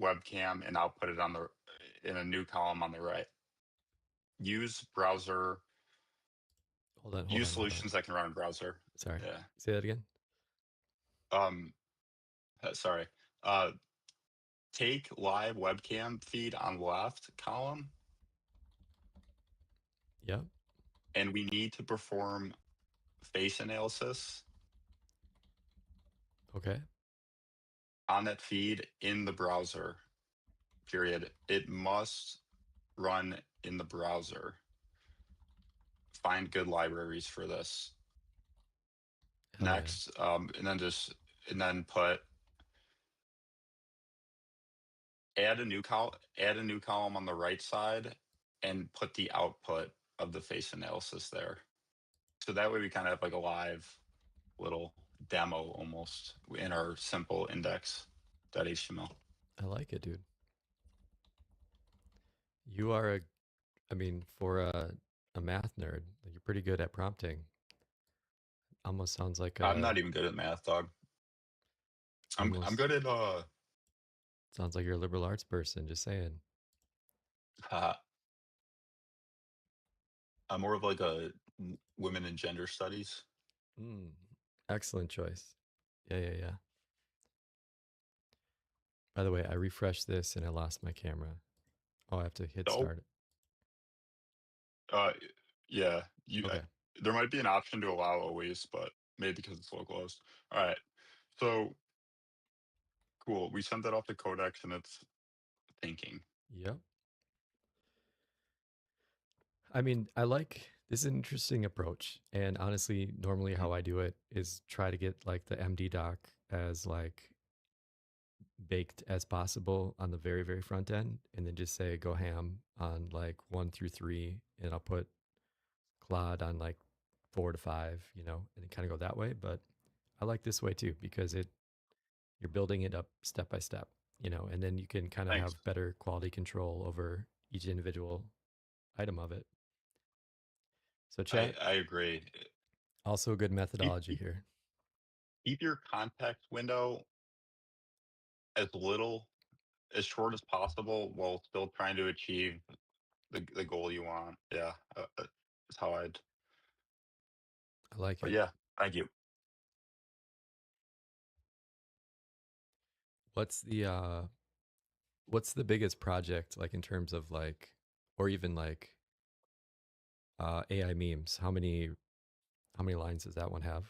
webcam and output it on the in a new column on the right. Use browser. Hold on, hold Use on, hold on. solutions that can run in browser. Sorry. Yeah. Say that again. Um. Sorry. Uh. Take live webcam feed on left column, Yep. and we need to perform face analysis Okay. on that feed in the browser. Period. It must run in the browser. Find good libraries for this. Hell yeah. Next, and then put add a new column on the right side, and put the output of the face analysis there. So that way we kind of have like a live little demo almost in our simple index.html. I like it, dude. You are I mean, for a math nerd, you're pretty good at prompting. Almost sounds like I'm not even good at math, dog. I'm almost good at sounds like you're a liberal arts person, just saying. uh I'm more of like a women and gender studies. Mm, excellent choice. Yeah, yeah, yeah. By the way, I refreshed this and I lost my camera. Oh, I have to hit Oh, start. uh, yeah. Okay. There might be an option to allow always, but maybe because it's localized. All right. So cool. We sent that off to Codex, and it's thinking. Yep. I mean, I like this is an interesting approach. And honestly, normally Mhm. how I do it is try to get like the MD doc as like baked as possible on the very, very front end, and then just say go ham on like 1 through 3, and I'll put Claude on like 4 to 5, and kind of go that way. But I like this way too because you're building it up step by step, and then you can kind of Thanks. have better quality control over each individual item of it. So chat, I agree. also a good Keep, methodology keep here. keep your context window as little as short as possible while still trying to achieve the goal you want. Yeah, that's how I'd. I like But it. yeah, thank you. What's the uh what's the biggest project like in terms of like, or even like AI memes? How many lines does that one have?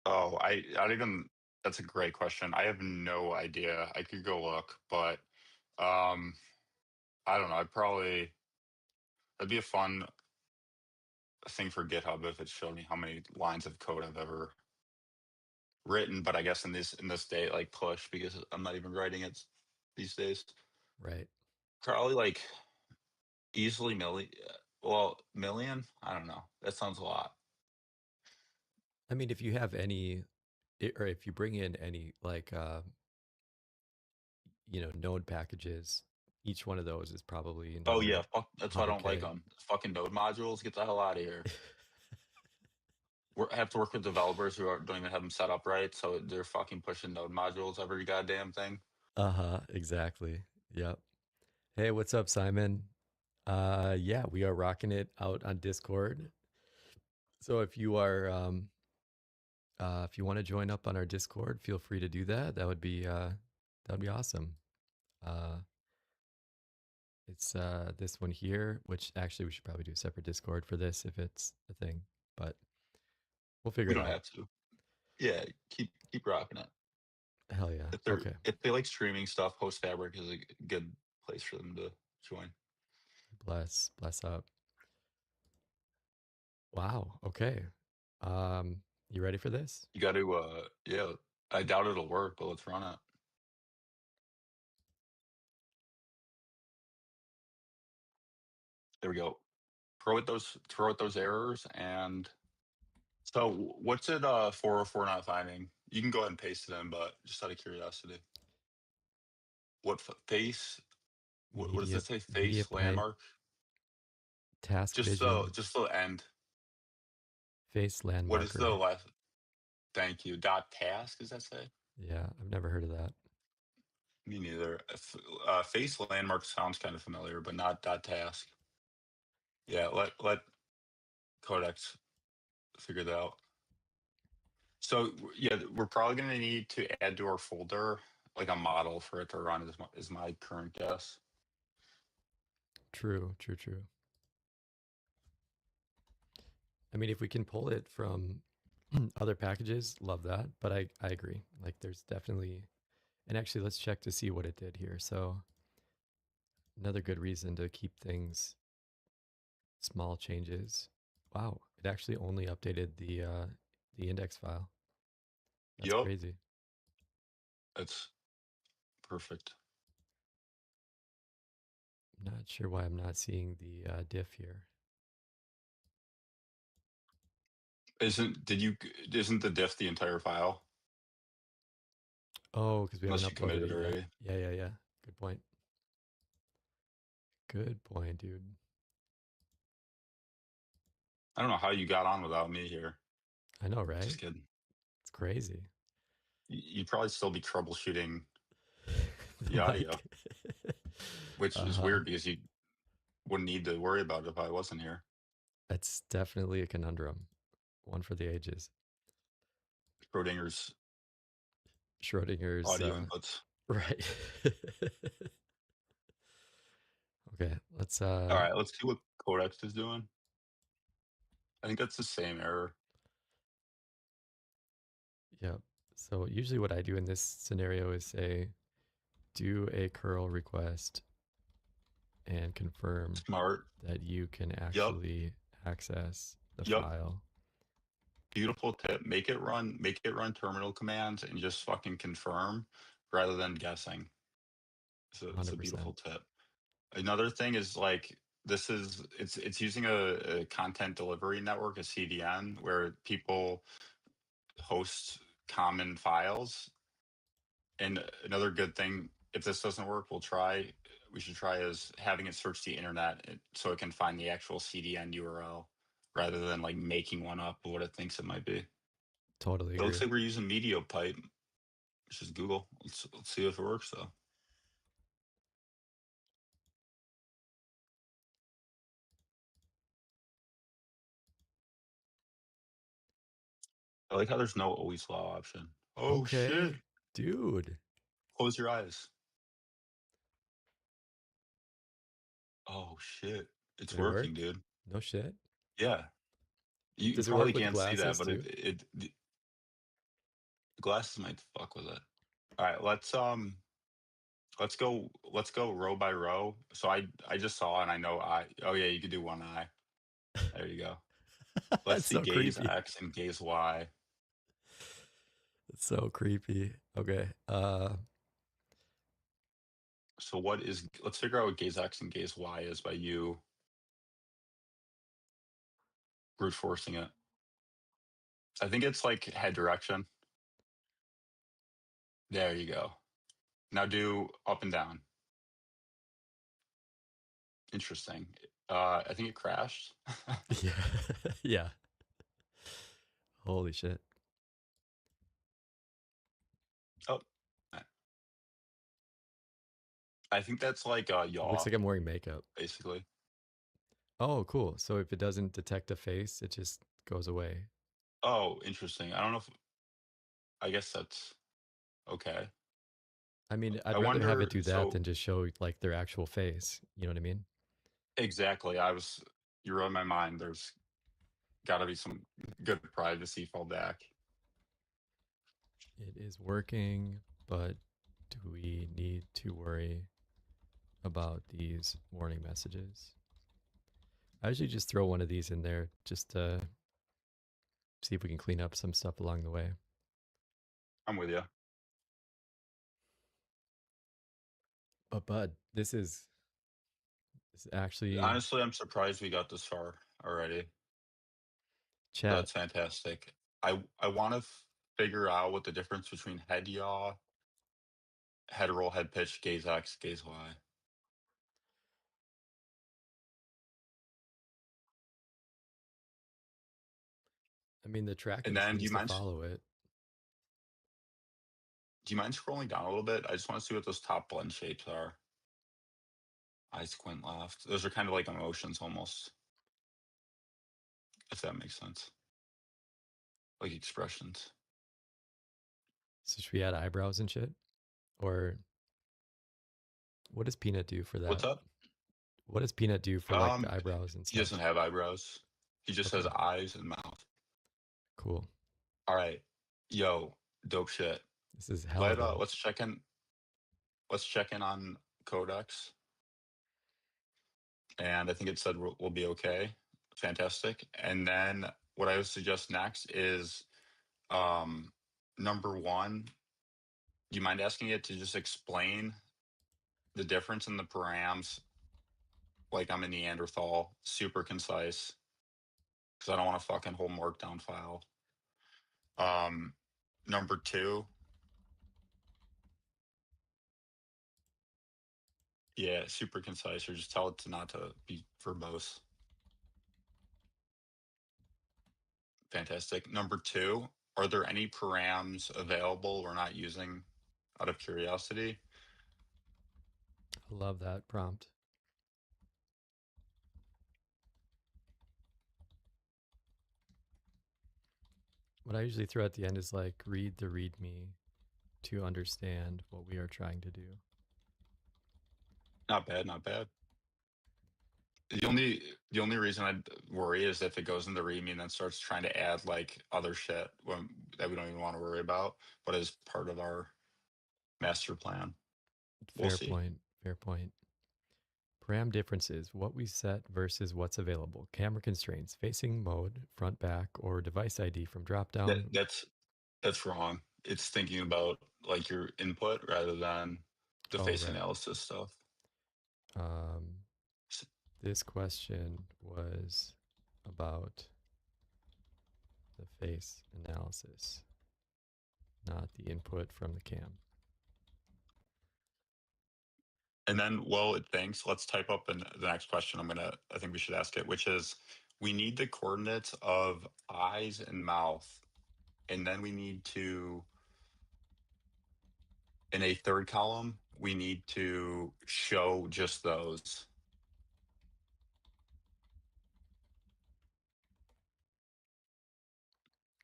Oh, I don't even. That's a great question. I have no idea. I could go look, but um, I don't know. That'd be a fun thing for GitHub if it showed me how many lines of code I've ever written. But I guess in this day, like push, because I'm not even writing it these days. Right. Probably like easily million. Well, million. I don't know. That sounds a lot. I mean, if you have any, or if you bring in any like node packages, each one of those is probably Oh yeah, another fuck. That's why I don't like 100K. them. Fucking node modules. Get the hell out of here. I have to work with developers who don't even have them set up right, so they're fucking pushing node modules every goddamn thing. Uh-huh, exactly. Yep. Hey, what's up, Simon? Yeah, we are rocking it out on Discord. So if you want to join up on our Discord, feel free to do that. That would be awesome. Uh, it's this one here, which actually we should probably do a separate Discord for this if it's a thing, but we'll figure We it don't out. have to. Yeah, keep rocking it. Hell yeah. If Okay. they like streaming stuff, Host Fabric is a good place for them to join. Bless up. Wow. Okay. You ready for this? You got to, yeah. I doubt it'll work, but let's run it. There we go. Throw out those errors. And so what's it 404 not finding? You can go ahead and paste it in, but just out of curiosity, what face? What does Media it say? media Face pipe, landmark. task vision, Just the end. face What is the landmarker. last? Thank you. Dot task. Does that say? Yeah, I've never heard of that. Me neither. Face landmark sounds kind of familiar, but not dot task. Yeah, let Codex figure that out. So yeah, we're probably going to need to add to our folder like a model for it to run. Is my current guess. True, true, true. I mean, if we can pull it from other packages, love that. But I agree. Like, there's definitely, and actually, let's check to see what it did here. So, another good reason to keep things small changes. Wow, it actually only updated the index file. That's Yup, crazy. that's perfect. Not sure why I'm not seeing the diff here. Isn't the diff the entire file? Oh, because we haven't Unless you uploaded committed it yet. already. Yeah, yeah, yeah. Good point. Good point, dude. I don't know how you got on without me here. I know, right? Just kidding. It's crazy. You'd probably still be troubleshooting The the audio, mic. which is Uh-huh. weird because you wouldn't need to worry about it if I wasn't here. It's definitely a conundrum. One for the ages. Schrodinger's Schrodinger's, audio inputs. right. Okay, let's, All right, let's see what Codex is doing. I think that's the same error. yeah. So usually what I do in this scenario is say, do a curl request and confirm Smart. that you can Yep. actually access the Yep. file. Beautiful tip. Make it run terminal commands and just fucking confirm rather than guessing. So it's a 100%. beautiful tip. Another thing is like it's using a content delivery network, a CDN, where people host common files. And another good thing, if this doesn't work, we should try is having it search the internet so it can find the actual CDN URL rather than like making one up of what it thinks it might be. Totally It looks agree. like we're using MediaPipe, which is Google. Let's see if it works though. I like how there's no always law option. Oh shit. Okay, dude. Close your eyes. Oh shit. It's Did it working, work? dude. No shit. Yeah. You Does it probably work with can't see that, glasses but too? the glasses might fuck with it. All right, let's go row by row. So I just saw and I know oh yeah, you could do one eye. There you go. Let's That's see so gaze creepy. X and gaze Y. It's so creepy. Okay. So let's figure out what gaze X and gaze Y is by you brute forcing it. I think it's like head direction. There you go. Now do up and down. Interesting. I think it crashed. Yeah. Yeah. Holy shit. Oh, I think that's like a It looks yaw, like I'm wearing makeup. basically. Oh, cool. So if it doesn't detect a face, it just goes away. Oh, interesting. I don't know if I guess that's okay. I mean, I I'd rather have it wonder. do that So than just show like their actual face. You know what I mean? exactly, you're on my mind. There's got to be some good privacy fallback. It is working, but do we need to worry about these warning messages? I usually just throw one of these in there just to see if we can clean up some stuff along the way. I'm with you. But bud, this is It's actually Honestly, I'm surprised we got this far already. chat. That's fantastic. I want to figure out what the difference between head yaw, head roll, head pitch, gaze X, gaze Y. I mean, the And tracking then seems to follow it. do you mind scrolling down a little bit? I just want to see what those top blend shapes are. Eyes squint left. Those are kind of like emotions almost, if that makes sense. Like expressions. So should we add eyebrows and shit? Or what does Peanut do for What's that? up? What does Peanut do for like the eyebrows and He stuff? doesn't have eyebrows. He just has Okay, eyes and mouth. cool. All right. Yo, dope shit. This is hella dope. Let's check in. Let's check in on Codex. And I think it said we'll be okay. Fantastic. And then what I would suggest next is um, number one. Do you mind asking it to just explain the difference in the params? Like I'm a Neanderthal, super concise, because I don't want to fucking whole markdown file. Um, number two, yeah, super concise, or just tell it to not to be verbose. Fantastic. Number two, are there any params available we're not using out of curiosity? I love that prompt. What I usually throw at the end is like, read the README to understand what we are trying to do. Not bad, not bad. The only reason I'd worry is if it goes into README and then starts trying to add like other shit that we don't even want to worry about, but is part of our master plan. We'll Fair see. point. Fair point. Param differences, what we set versus what's available. Camera constraints, facing mode, front back, or device ID from drop That, down. that's wrong. It's thinking about like your input rather than the Oh, face right. analysis stuff. Um, this question was about the face analysis, not the input from the cam. And then, well, it thinks, let's type up the next question. I think we should ask it, which is, we need the coordinates of eyes and mouth. And then we need to, in a third column, we need to show just those.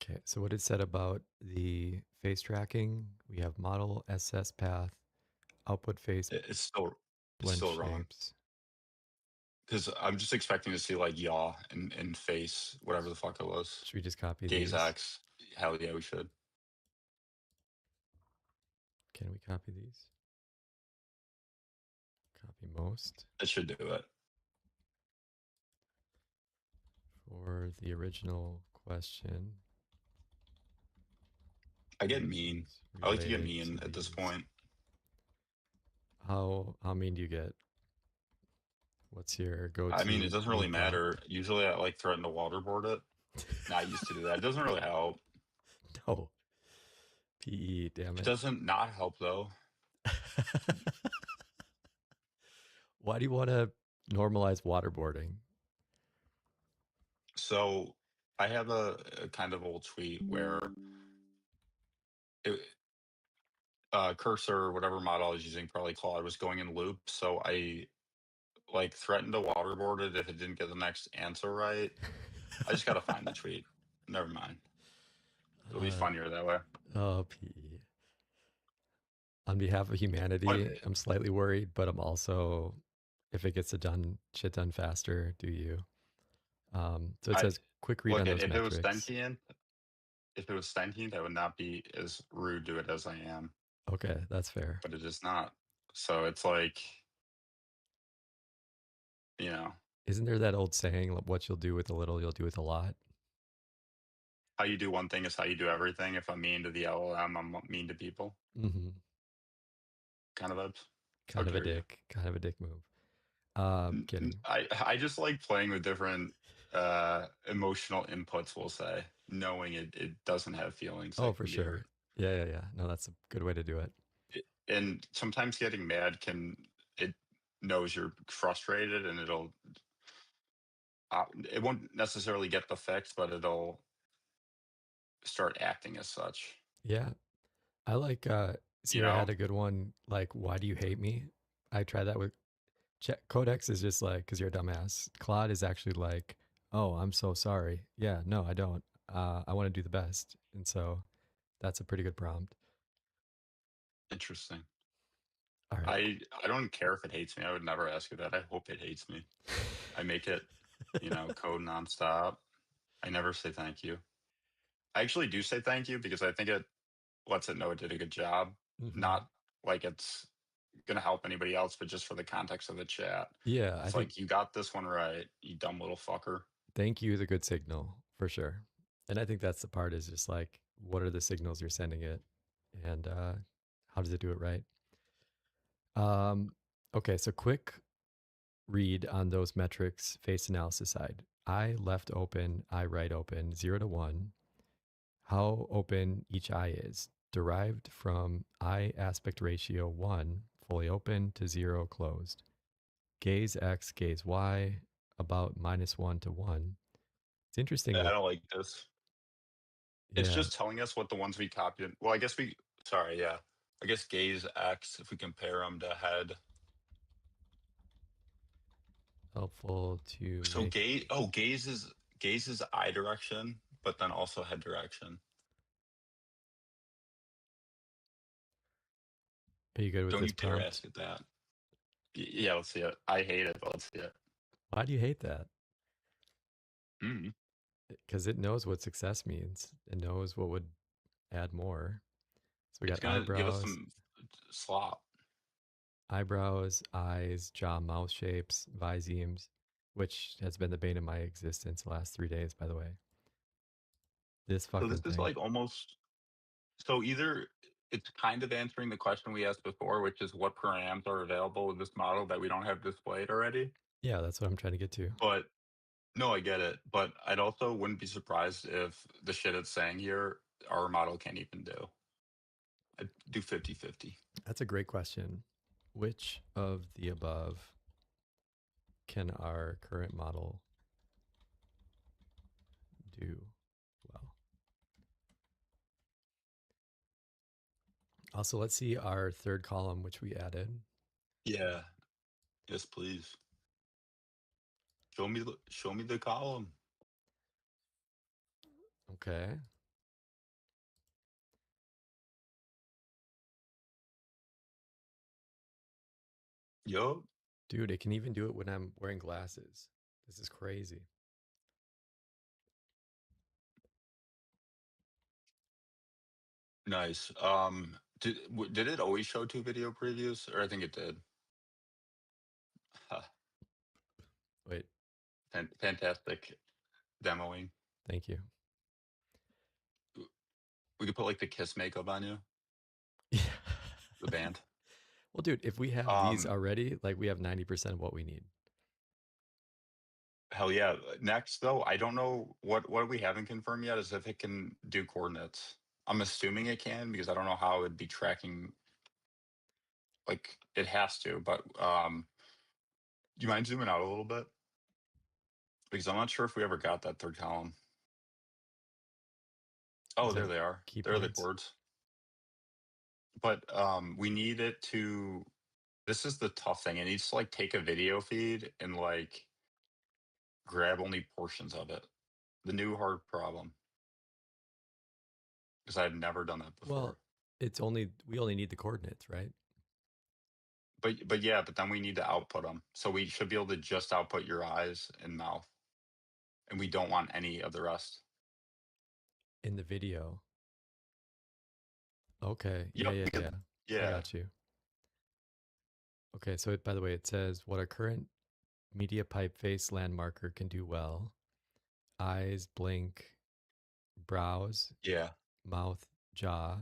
Okay, so what it said about the face tracking, we have model, SS path, output face, It's blend still wrong. shapes. Because I'm just expecting to see like yaw and face, whatever the fuck it was. Should we just copy Gaze these? X. Hell yeah, we should. Can we copy these? Copy most. It should do it. For the original question, I get mean. I like to get mean at this point. How mean do you get? What's your go-to? I mean, it doesn't really mean block? matter. Usually I like threaten to waterboard it. Not used to do that. It doesn't really help. No. PE, damn It it. doesn't not help though. Why do you want to normalize waterboarding? So I have a kind of old tweet where it, cursor or whatever model I was using, probably Claude, was going in loop. So I like threatened to waterboard it if it didn't get the next answer right. I just got to find the tweet. Never mind. It'll be funnier that way. Oh, PE. On behalf of humanity, But I'm slightly worried, but I'm also, if it gets shit done faster, do you? So it I says quick read look on at those metrics. if it was sentient, I would not be as rude to it as I am. Okay, that's fair. But it is not. So it's like, you know, Isn't there that old saying, what you'll do with a little, you'll do with a lot? how you do one thing is how you do everything. If I'm mean to the LLM, I'm mean to people. Mm-hmm. Kind of vibes. How Kind of a dare you? dick, kind of a dick move. Kidding. I just like playing with different emotional inputs, we'll say, knowing it doesn't have feelings Oh, like for computer. sure. Yeah, yeah, yeah. No, that's a good way to do it. And sometimes getting mad can, it knows you're frustrated, and it won't necessarily get the fix, but it'll start acting as such. Yeah. I like You Sierra know, had a good one like why do you hate me? I tried that with Codex is just like cuz you're a dumbass. Claude is actually like, "Oh, I'm so sorry." Yeah, no, I don't. I want to do the best. And so that's a pretty good prompt. interesting. All right. I don't care if it hates me. I would never ask you that. I hope it hates me. I make it, code nonstop. I never say thank you. I actually do say thank you because I think it lets it know it did a good job. Mhm. Not like it's gonna help anybody else, but just for the context of the chat. Yeah, I It's think like, you got this one right, you dumb little fucker. thank you is a good signal for sure. And I think that's the part is just like, what are the signals you're sending it, and how does it do it right? Um, okay, so quick read on those metrics face analysis side. I left open, I right open, 0 to 1. How open each eye is derived from eye aspect ratio 1 fully open to 0 closed. Gaze X, gaze Y, about -1 to 1. It's interesting I with don't like this. It's yeah, just telling us what the ones we copied. Well, I guess sorry, yeah. I guess gaze X, if we compare them to head. helpful to So make. gaze is eye direction, but then also head direction. Are you good with Don't this you dare prompt? ask it that. Yeah, let's see it. I hate it, but let's see it. Why do you hate that? Mm. Because it knows what success means. It knows what would add more. So we It's got gonna give us some slop. eyes, jaw, mouth shapes, visemes, which has been the bane of my existence the last 3 days, by the way. This So this fucking is thing. like almost, so either it's kind of answering the question we asked before, which is what params are available with this model that we don't have displayed already. Yeah, that's what I'm trying to get to. But no, I get it. But I'd also wouldn't be surprised if the shit it's saying here, our model can't even do. I'd do 50-50. That's a great question. Which of the above can our current model do well? Also, let's see our third column, which we added. Yeah. Yes, please. Show me the column. Okay. Yup. Dude, it can even do it when I'm wearing glasses. This is crazy. Nice. Did it always show 2 video previews? Or I think it did. Huh. Wait, Fantastic demoing. thank you. We could put like the kiss makeup on you, Yeah. the band. Well, dude, if we have these Um, already, like we have 90% of what we need. Hell yeah. Next though, I don't know what we haven't confirmed yet is if it can do coordinates. I'm assuming it can because I don't know how it'd be tracking. Like it has to, but do you mind zooming out a little bit? Because I'm not sure if we ever got that third column. Oh, Is there that they are. key There are the points? chords. But we need it to. This is the tough thing. It needs to like take a video feed and like grab only portions of it. The new hard problem because I've never done that before. Well, we only need the coordinates, right? But yeah, but then we need to output them. So we should be able to just output your eyes and mouth, and we don't want any of the rest. In the video. Okay. Yeah, Yep. yeah, Because yeah. I yeah, got you. Okay, so by the way, it says what our current media pipe face landmarker can do well. Eyes, blink, brows, yeah. mouth, jaw,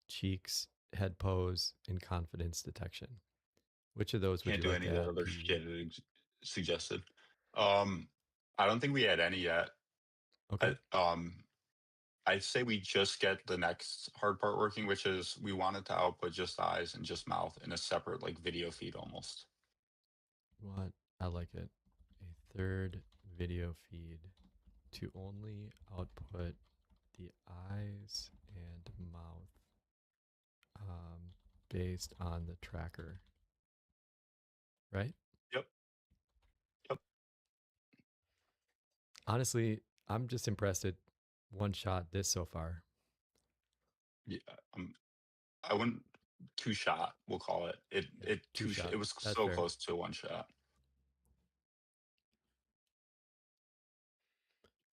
cheeks, head pose, and confidence detection. Which of those would Can't you do like any to of that add other P? shit. suggested. I don't think we had any yet. Okay. I'd say we just get the next hard part working, which is we wanted to output just eyes and just mouth in a separate like video feed almost. What? I like it. A third video feed to only output the eyes and mouth based on the tracker, right? Yep. Yep. Honestly, I'm just impressed at one shot this so far. Yeah. I wouldn't two shot. We'll call it. Yeah, two shot. It was That's so fair. close to one shot.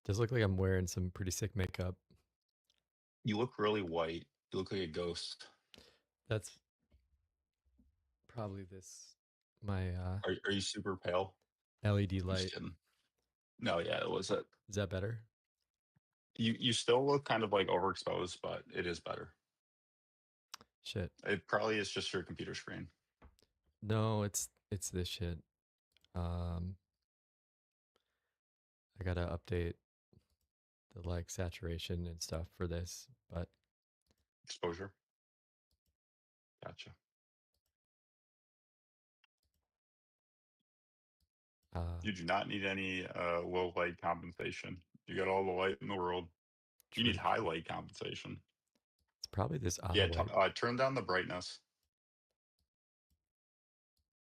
Does look like I'm wearing some pretty sick makeup. You look really white. You look like a ghost. That's probably this my Are you super pale? LED I'm just light. kidding. No, yeah, it was it. Is that better? You still look kind of like overexposed, but it is better. Shit. It probably is just your computer screen. No, it's this shit. Um, I gotta update the like saturation and stuff for this, but Exposure. Gotcha. uh, You do not need any low light compensation. You got all the light in the world. You need true, high true. light compensation. It's probably this auto Yeah, white. turn down the brightness.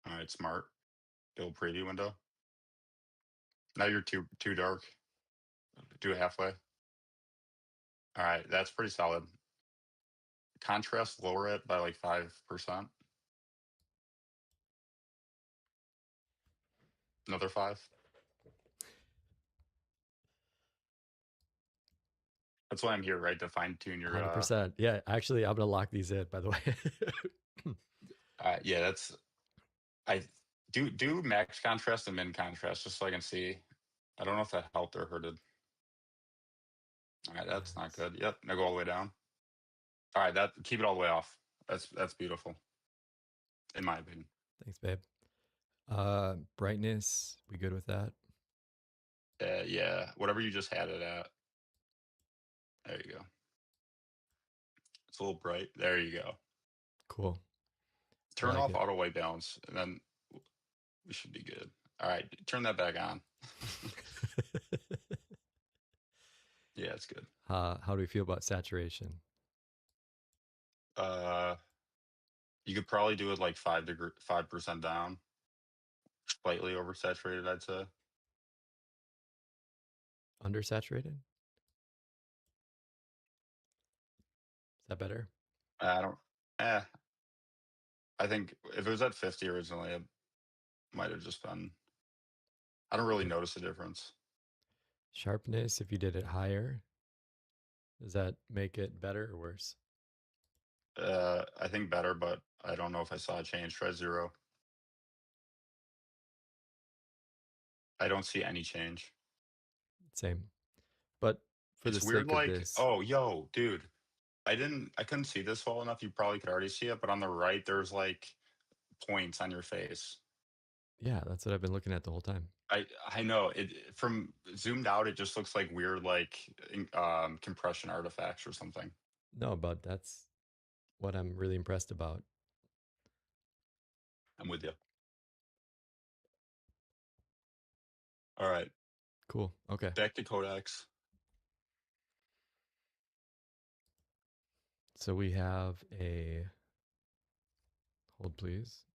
All right, smart. Build preview window. Now you're too dark. Do it halfway. All right, that's pretty solid. Contrast, lower it by like 5%. Another 5. That's why I'm here, right? To fine tune your 100%. Yeah, actually, I'm gonna lock these in. By the way. yeah, that's I do max contrast and min contrast just so I can see. I don't know if that helped or hurted. All right, that's not That's- good. Yep, now go all the way down. All right, that keep it all the way off. That's beautiful, in my opinion. Thanks, babe. Brightness. We good with that? Yeah, whatever you just had it at. There you go. It's a little bright. There you go. Cool. I Turn like off it. auto white balance, and then we should be good. All right, turn that back on. Yeah, it's good. How do we feel about saturation? Uh, you could probably do it like 5% down, slightly oversaturated, I'd say. Undersaturated? Is that better? I don't. Eh, I think if it was at 50 originally, it might have just been. I don't really Okay. notice a difference. Sharpness, if you did it higher, does that make it better or worse? I think better, but I don't know if I saw a change. Try 0. I don't see any change. Same. But for the It's weird. sake of Like, this, oh, yo, dude, I couldn't see this well enough. You probably could already see it, but on the right, there's like points on your face. yeah, that's what I've been looking at the whole time. I know it from zoomed out. It just looks like weird, like compression artifacts or something. No, but that's what I'm really impressed about. I'm with you. All right, Cool. Okay. back to codecs. So we have a hold, please.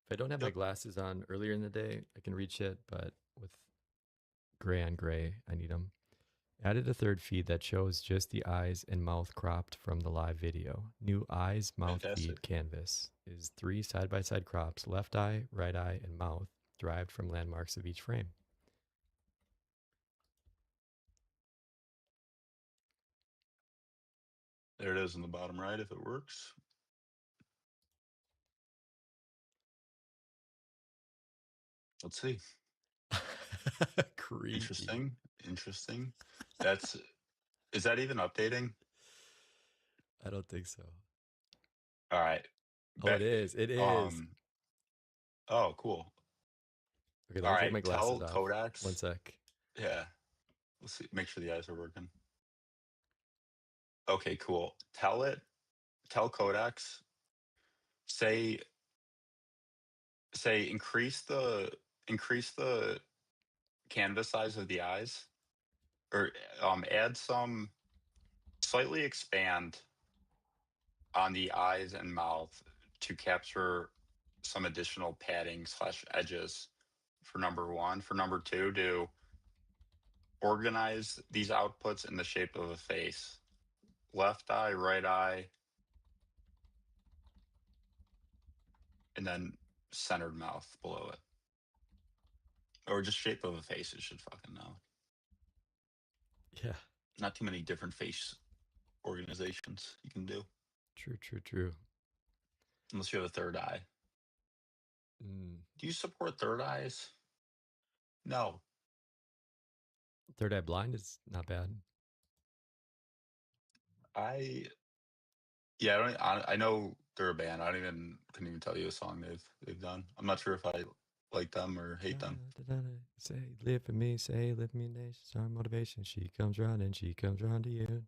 If I don't have my Yep. glasses on earlier in the day, I can reach it, but with gray on gray, I need them. Added a third feed that shows just the eyes and mouth cropped from the live video. New eyes, mouth Fantastic. feed canvas is 3 side by side crops, left eye, right eye, and mouth, derived from landmarks of each frame. There it is in the bottom right. If it works. Let's see. Creepy. Interesting. Interesting. That's is that even updating? I don't think so. All right. Oh, it Back is. It is. um oh cool. Okay, let All me take right, my glasses tell off. Kodaks. One sec. Yeah, let's see. Make sure the eyes are working. Okay, cool. Tell Kodaks. Say increase the canvas size of the eyes, or add some, slightly expand on the eyes and mouth to capture some additional padding / edges for number one. For number two, do organize these outputs in the shape of a face. Left eye, right eye, and then centered mouth below it. Or just shape of a face, it should fucking know. Yeah. Not too many different face organizations you can do. True. Unless you have a third eye. Do you support third eyes? No. Third Eye Blind is not bad. I know they're a band. Couldn't even tell you a song they've done. I'm not sure if I like them or hate them. Say, live for me, say, live for me, nation's our motivation. She comes round and she comes round to you.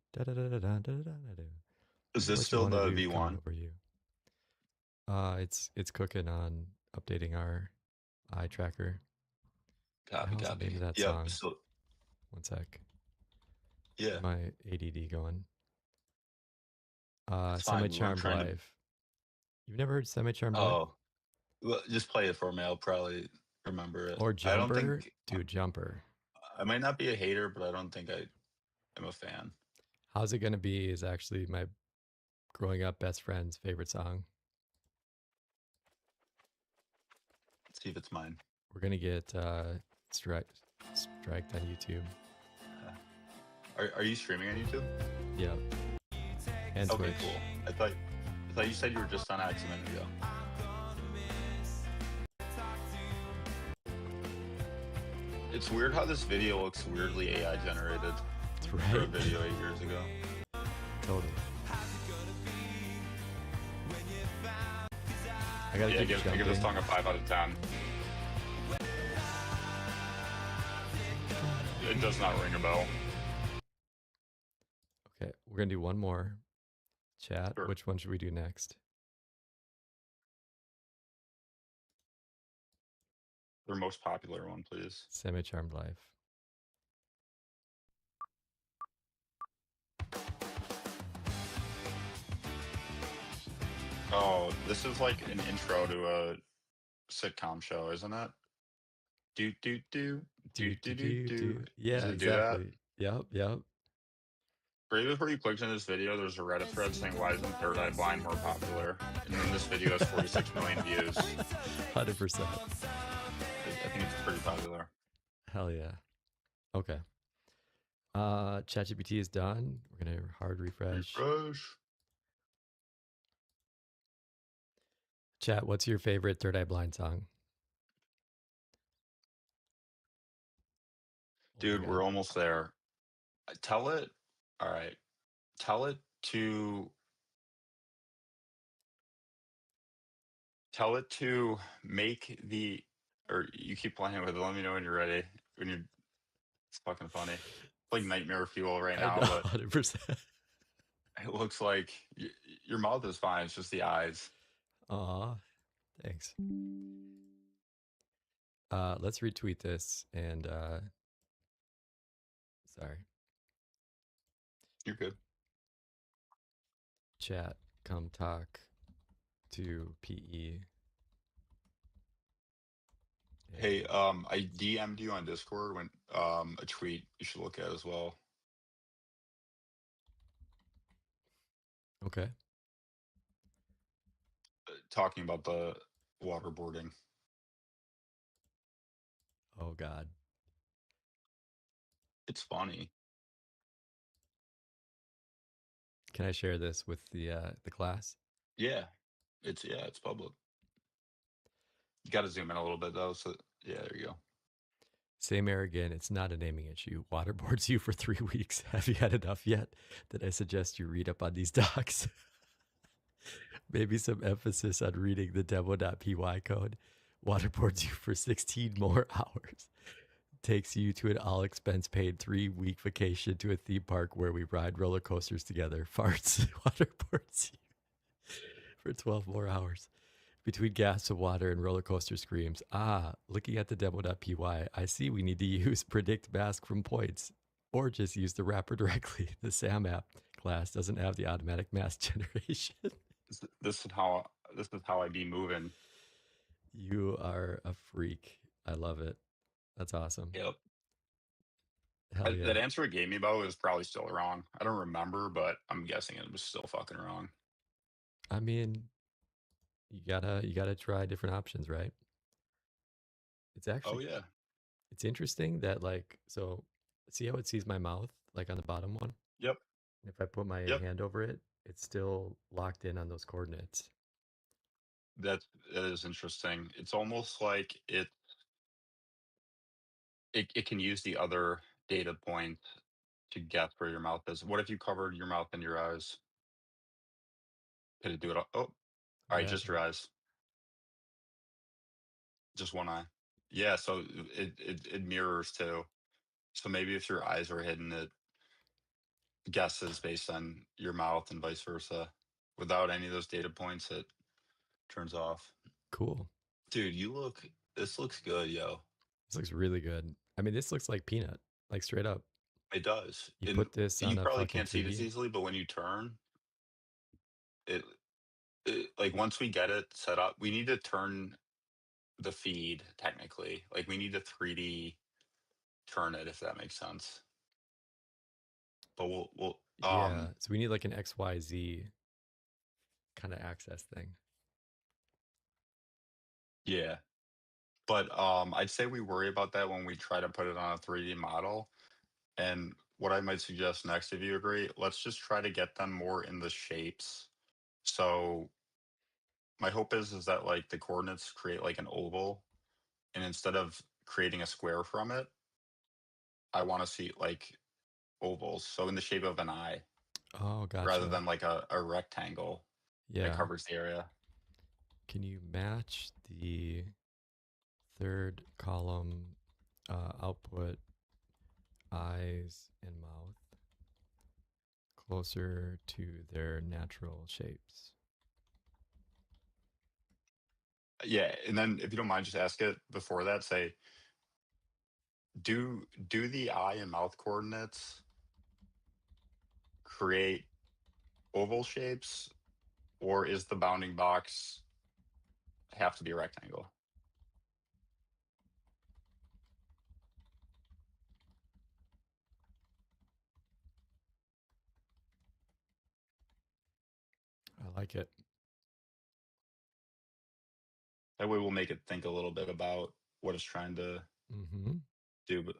Is this What you still want to the do coming V1? over you. It's cooking on updating our eye tracker. Copy. How's the name of that Yep. song? So, One sec. yeah. My ADD going. It's fine. Semi-Charmed Life. You've never heard Semi-Charmed Life? Oh, well, just play it for me. I'll probably remember it. Or Jumper? I don't think, dude, Jumper. I might not be a hater, but I don't think I am a fan. How's It Gonna Be is actually my growing up best friend's favorite song. Let's see if it's mine. We're gonna get striked on YouTube. Are you streaming on YouTube? Yeah. And okay, Twitch. cool. I thought you said you were just on X a minute ago. It's weird how this video looks weirdly AI generated. That's right. For a video 8 years ago. Totally. I gotta keep I give this song a 5 out of 10. It does not ring a bell. Okay, we're gonna do one more. Chat. Sure. Which one should we do next? Their most popular one, please. Semi-Charmed Life. Oh, this is like an intro to a sitcom show, isn't it? Do. Yeah, exactly. Yep. Right before you clicked in this video, there's a Reddit thread saying, why isn't Third Eye Blind more popular? And then this video has 46 million views. 100%. I think it's pretty popular. Hell yeah. Okay. ChatGPT is done. We're gonna hard refresh. Chat, what's your favorite Third Eye Blind song? Dude, we're almost there. Tell it. All right. Tell it to make the, or you keep playing with it. Let me know when you're ready. It's fucking funny. It's like nightmare fuel right now, but 100%. it looks like your mouth is fine. It's just the eyes. Aw, thanks. Let's retweet this and sorry. You're good. Chat, come talk to PE. Hey, I DM'd you on Discord when a tweet you should look at as well. Okay. Talking about the waterboarding. Oh God. It's funny. Can I share this with the class? Yeah, it's public. You got to zoom in a little bit though. So yeah, there you go. Same error again. It's not a naming issue. Waterboards you for 3 weeks. Have you had enough yet? That I suggest you read up on these docs. Maybe some emphasis on reading the demo.py code. waterboards you for 16 more hours, takes you to an all expense paid 3-week vacation to a theme park where we ride roller coasters together, farts, waterboards you for 12 more hours. Between gasps of water and roller coaster screams, looking at the demo.py, I see we need to use predict mask from points or just use the wrapper directly. The SAM app class doesn't have the automatic mask generation. This is how I be moving. You are a freak. I love it. That's awesome. Yep. Hell That yeah. that answer it gave me about was probably still wrong. I don't remember, but I'm guessing it was still fucking wrong. I mean, you gotta try different options, right? It's Oh actually yeah. it's interesting that like so see how it sees my mouth like on the bottom one? Yep. If I put my Yep. hand over it, it's still locked in on those coordinates. That is interesting. It's almost like it can use the other data point to guess where your mouth is. What if you covered your mouth and your eyes? Could it do it all? Oh, all What right, just happened? your eyes. Just one eye. Yeah, so it mirrors too. So maybe if your eyes are hidden, it guesses based on your mouth and vice versa. Without any of those data points, it turns off. Cool. Dude, this looks good, yo. This looks really good. I mean, this looks like peanut, like straight up. It does. You And put this on you a probably fucking can't see this TV. easily, but when you turn, it, like once we get it set up, we need to turn the feed technically. Like we need to 3D turn it if that makes sense. But we'll Yeah. So we need like an XYZ kind of access thing. yeah. But I'd say we worry about that when we try to put it on a 3D model. And what I might suggest next, if you agree, let's just try to get them more in the shapes. So my hope is that like the coordinates create like an oval, and instead of creating a square from it, I want to see like ovals. So in the shape of an eye, Oh, rather gotcha. than like a rectangle that Yeah. covers the area. Can you match the third column output eyes and mouth closer to their natural shapes? Yeah, and then if you don't mind, just ask it before that. Say, do the eye and mouth coordinates create oval shapes, or is the bounding box have to be a rectangle? I like it. That way, we'll make it think a little bit about what it's trying to Mm-hmm. do. But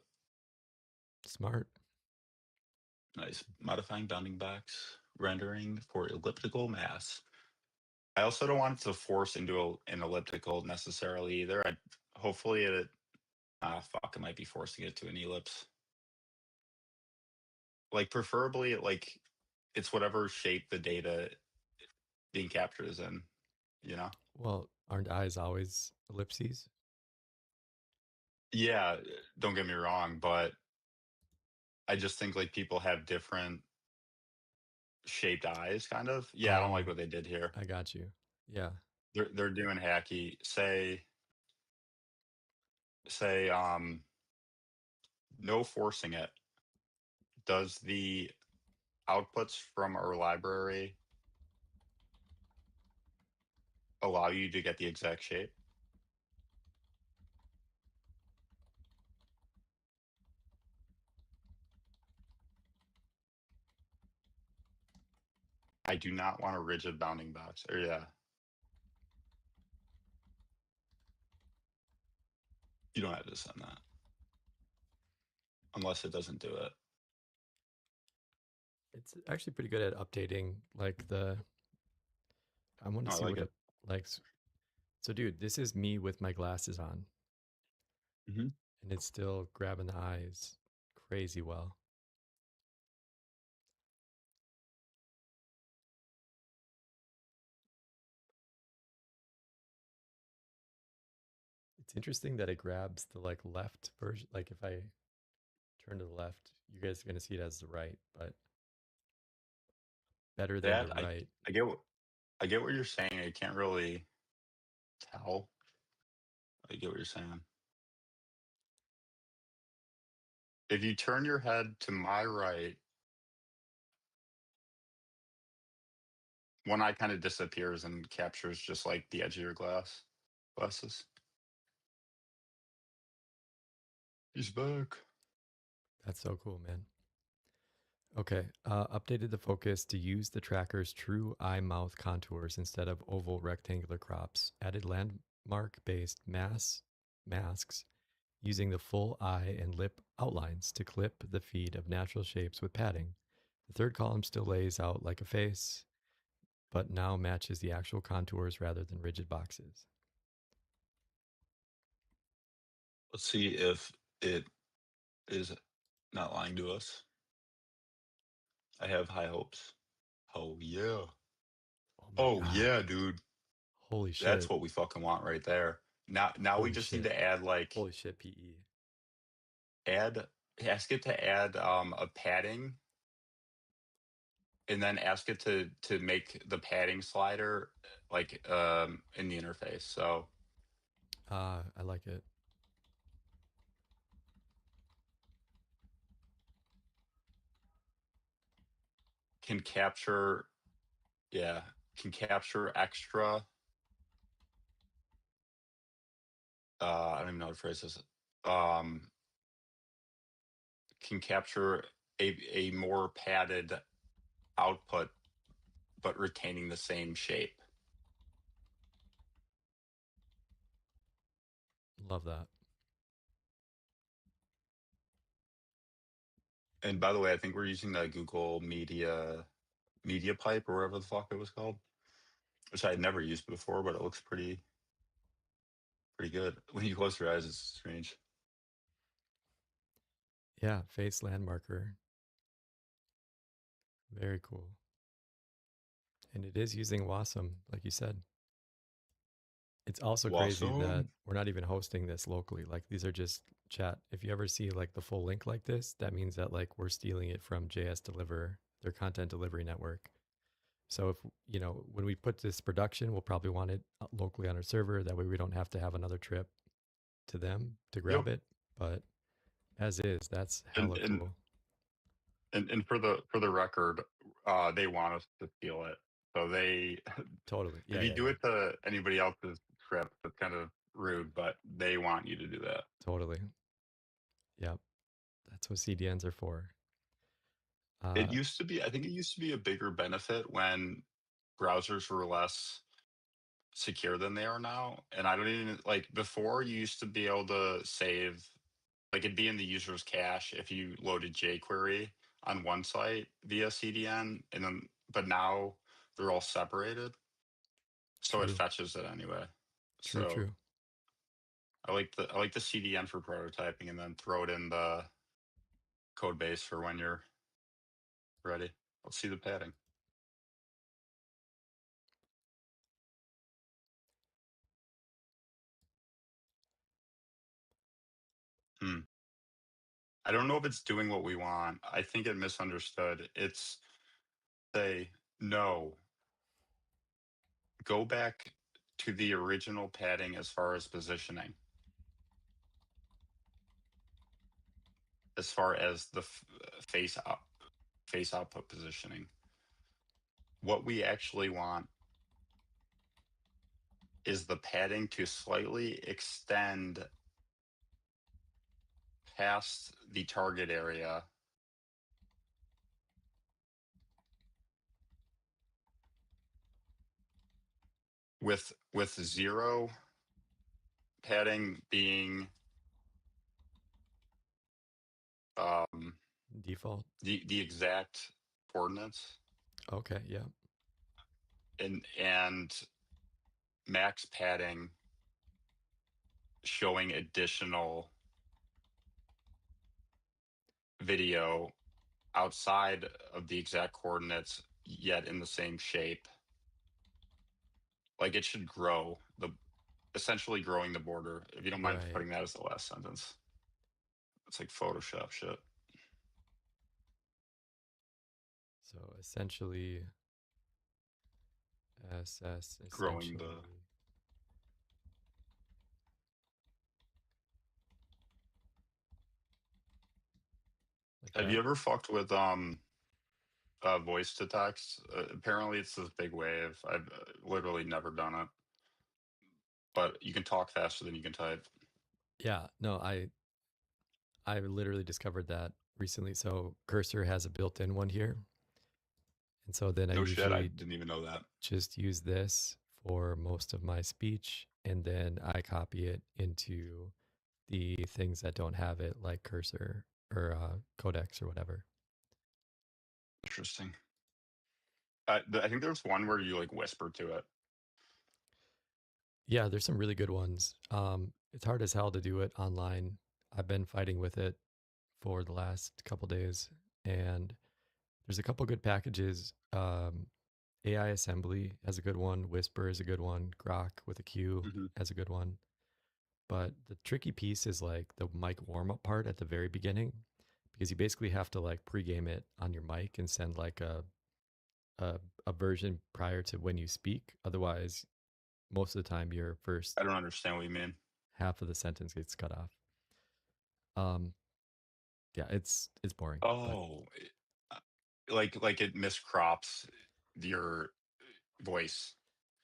Smart. nice, modifying bounding box rendering for elliptical mass. I also don't want it to force into an elliptical necessarily either. Hopefully it. Fuck, it might be forcing it to an ellipse. Like preferably, like it's whatever shape the data being captured is in. You know. Well, aren't eyes always ellipses? Yeah, don't get me wrong, but I just think like people have different shaped eyes, kind of. Yeah, I don't like Oh, what they did here. I got you. Yeah. They're doing hacky. Say no forcing it. Does the outputs from our library allow you to get the exact shape? I do not want a rigid bounding box. Or yeah, you don't have to send that unless it doesn't do it. It's actually pretty good at updating like the I want to No, I see like what it it. likes. So dude, this is me with my glasses on Hmm. and it's still grabbing the eyes crazy well. It's interesting that it grabs the like left version. Like if I turn to the left, you guys are going to see it as the right, but better than the That right. I get what you're saying. I can't really tell. I get what you're saying. If you turn your head to my right, one eye kind of disappears and captures just like the edge of your glasses. He's back. That's so cool, man. Okay, updated the focus to use the tracker's true eye mouth contours instead of oval rectangular crops. Added landmark based masks using the full eye and lip outlines to clip the feed of natural shapes with padding. The third column still lays out like a face, but now matches the actual contours rather than rigid boxes. Let's see if it is not lying to us. I have high hopes. Oh yeah. Oh my Oh God. yeah, dude. Holy That's shit. what we fucking want right there. Now we Holy just need shit. to add like Holy shit, PE. ask it to add a padding, and then ask it to make the padding slider like in the interface. So I like it. can capture yeah, can capture extra I don't even know how to phrase this. Um can capture a more padded output but retaining the same shape. Love that. And by the way, I think we're using the Google Media Pipe or whatever the fuck it was called, which I had never used before, but it looks pretty good. When you close your eyes, it's strange. Yeah, face landmarker. Very cool. And it is using Wasm, like you said. It's also crazy that Awesome. we're not even hosting this locally. Like these are just chat. If you ever see like the full link like this, that means that like we're stealing it from JS Deliver, their content delivery network. So if when we put this production, we'll probably want it locally on our server. That way we don't have to have another trip to them to Yep. grab it. But as is, that's And hella and cool. and for the record, they want us to steal it. So they, Totally. if Yeah, you yeah, do yeah. it to anybody else's script, that's kind of rude, but they want you to do that. Totally. Yep. That's what CDNs are for. It Uh, used to be, I think it used to be a bigger benefit when browsers were less secure than they are now. And I don't even like before you used to be able to save, like it'd be in the user's cache if you loaded jQuery on one site via CDN, and then but now they're all separated, so it true. fetches it anyway. True, So true. I like the CDN for prototyping, and then throw it in the code base for when you're ready. Let's see the padding. Hmm. I don't know if it's doing what we want. I think it misunderstood. It's say no. Go back to the original padding as far as positioning, as far as the face up, face output positioning. What we actually want is the padding to slightly extend past the target area with zero padding being um, Default. the exact coordinates, Okay. Yeah. and max padding showing additional video outside of the exact coordinates yet in the same shape. Like it should grow essentially growing the border. If you don't mind Right. putting that as the last sentence, it's like Photoshop shit. So essentially, Growing the. essentially. Like Have you that. ever fucked with voice to text? Apparently, it's this big wave. I've literally never done it, but you can talk faster than you can type. Yeah. No, I literally discovered that recently. So Cursor has a built-in one here. And so then I No shit, I usually didn't even know that. just use this for most of my speech, and then I copy it into the things that don't have it, like Cursor or Codex or whatever. Interesting. I think there's one where you like whisper to it. Yeah, there's some really good ones. It's hard as hell to do it online. I've been fighting with it for the last couple days, and there's a couple good packages. AI Assembly has a good one. Whisper is a good one. Grok with a Q Mhm. has a good one. But the tricky piece is like the mic warm up part at the very beginning, because you basically have to like pregame it on your mic and send like a, a version prior to when you speak. Otherwise, most of the time, your first I don't understand what you mean. half of the sentence gets cut off. Um, yeah, it's boring, but Oh, uh, like it miscrops your voice.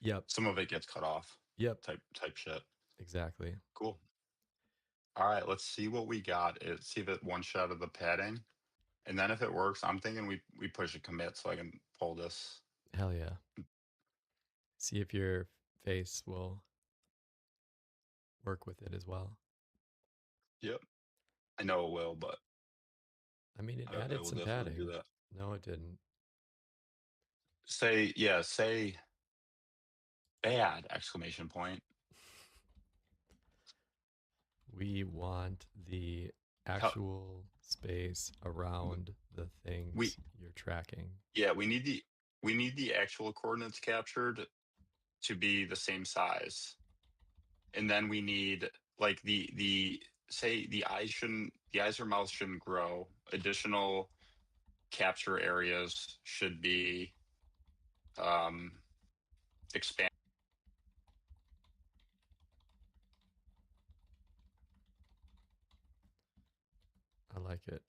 yep, Some of it gets cut off. yep, Type shit. exactly. Cool. All right, let's see what we got. See if it one shot of the padding, and then if it works, I'm thinking we push a commit so I can pull this. Hell yeah. See if your face will work with it as well. Yep, I know it will, but I mean, it I added will some definitely do padding. that. No, it didn't. Say bad exclamation point. We want the Tell, actual space around the we things you're tracking. yeah, we need the actual coordinates captured to be the same size, and then we need like the say the eyes or mouth shouldn't grow. Additional capture areas should be um expand. I like it.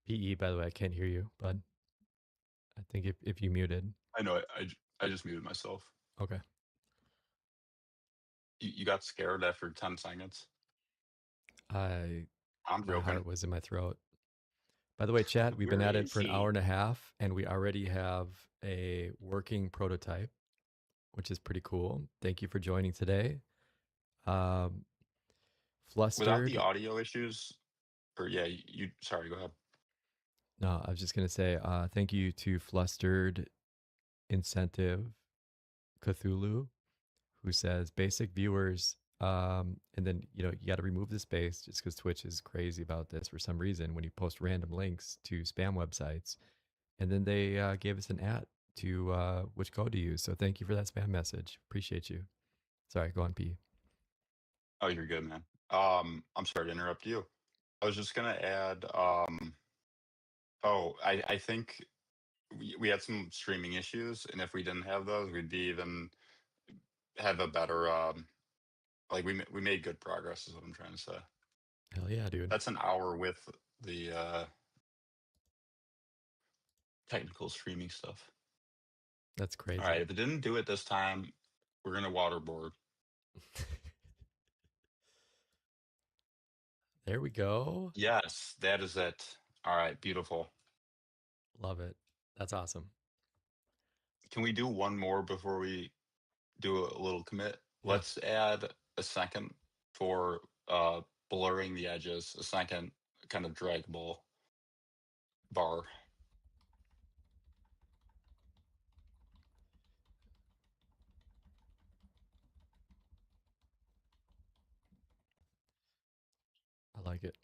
PE, by the way, I can't hear you, but I think if you muted. I know I just muted myself. Okay. You got scared after 10 seconds. I I'm my joking. heart was in my throat. By the way, chat, we've been Where at it is for an hour he? and a half and we already have a working prototype, which is pretty cool. Thank you for joining today. Um, Without the Flustered. audio issues, or yeah, you sorry, go ahead. No, I was just going to say thank you to Flustered Incentive Cthulhu, who says basic viewers. And then, you got to remove the space just because Twitch is crazy about this for some reason when you post random links to spam websites. And then they gave us an at to which code to use. So thank you for that spam message. Appreciate you. Sorry, go on, P. Oh, you're good, man. I'm sorry to interrupt you. I was just gonna add, oh, I think we had some streaming issues, and if we didn't have those, we'd be even have a better like we made good progress is what I'm trying to say. Hell yeah, dude. That's an hour with the technical streaming stuff. That's All crazy. right, if it didn't do it this time, we're gonna waterboard. There we go. Yes, that is it. All right, beautiful. Love it. That's awesome. Can we do one more before we do a little commit? Yeah, Let's add a second for blurring the edges, a second kind of draggable bar. I like it.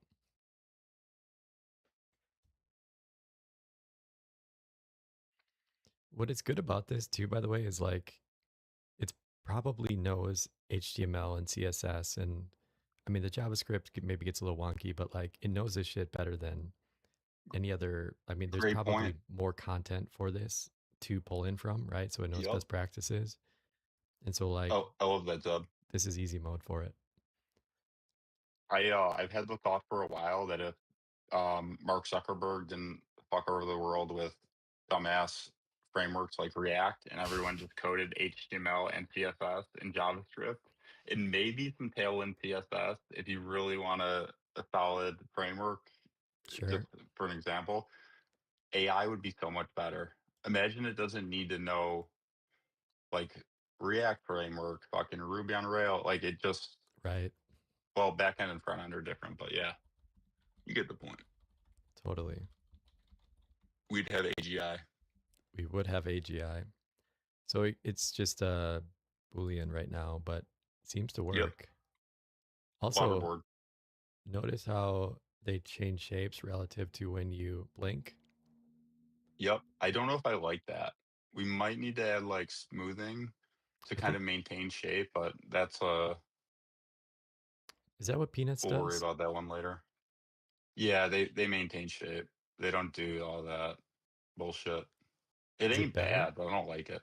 what is good about this too, by the way, is like it's probably knows HTML and CSS, and I mean the JavaScript maybe gets a little wonky, but like it knows this shit better than any other. I mean, there's Great probably point. more content for this to pull in from, right? So it knows Yep. best practices, and so like Oh, I love that, Dub. this is easy mode for it. I've had the thought for a while that if Mark Zuckerberg didn't fuck over the world with dumbass frameworks like React and everyone just coded HTML and CSS and JavaScript, and maybe some tailwind CSS if you really want a solid framework. Just Sure, for an example, AI would be so much better. Imagine it doesn't need to know like React framework, fucking Ruby on Rail. Like it just, right, well, back end and front end are different, but yeah, you get the point. totally. We'd have AGI. We would have AGI. So it's just a Boolean right now, but it seems to Yep. work. Also, Waterboard. notice how they change shapes relative to when you blink. Yep. I don't know if I like that. We might need to add like smoothing to I kind think of maintain shape, but that's is that what Peanuts we'll worry does? about that one later. Yeah, they maintain shape. They don't do all that bullshit. It Is it ain't better? bad, but I don't like it.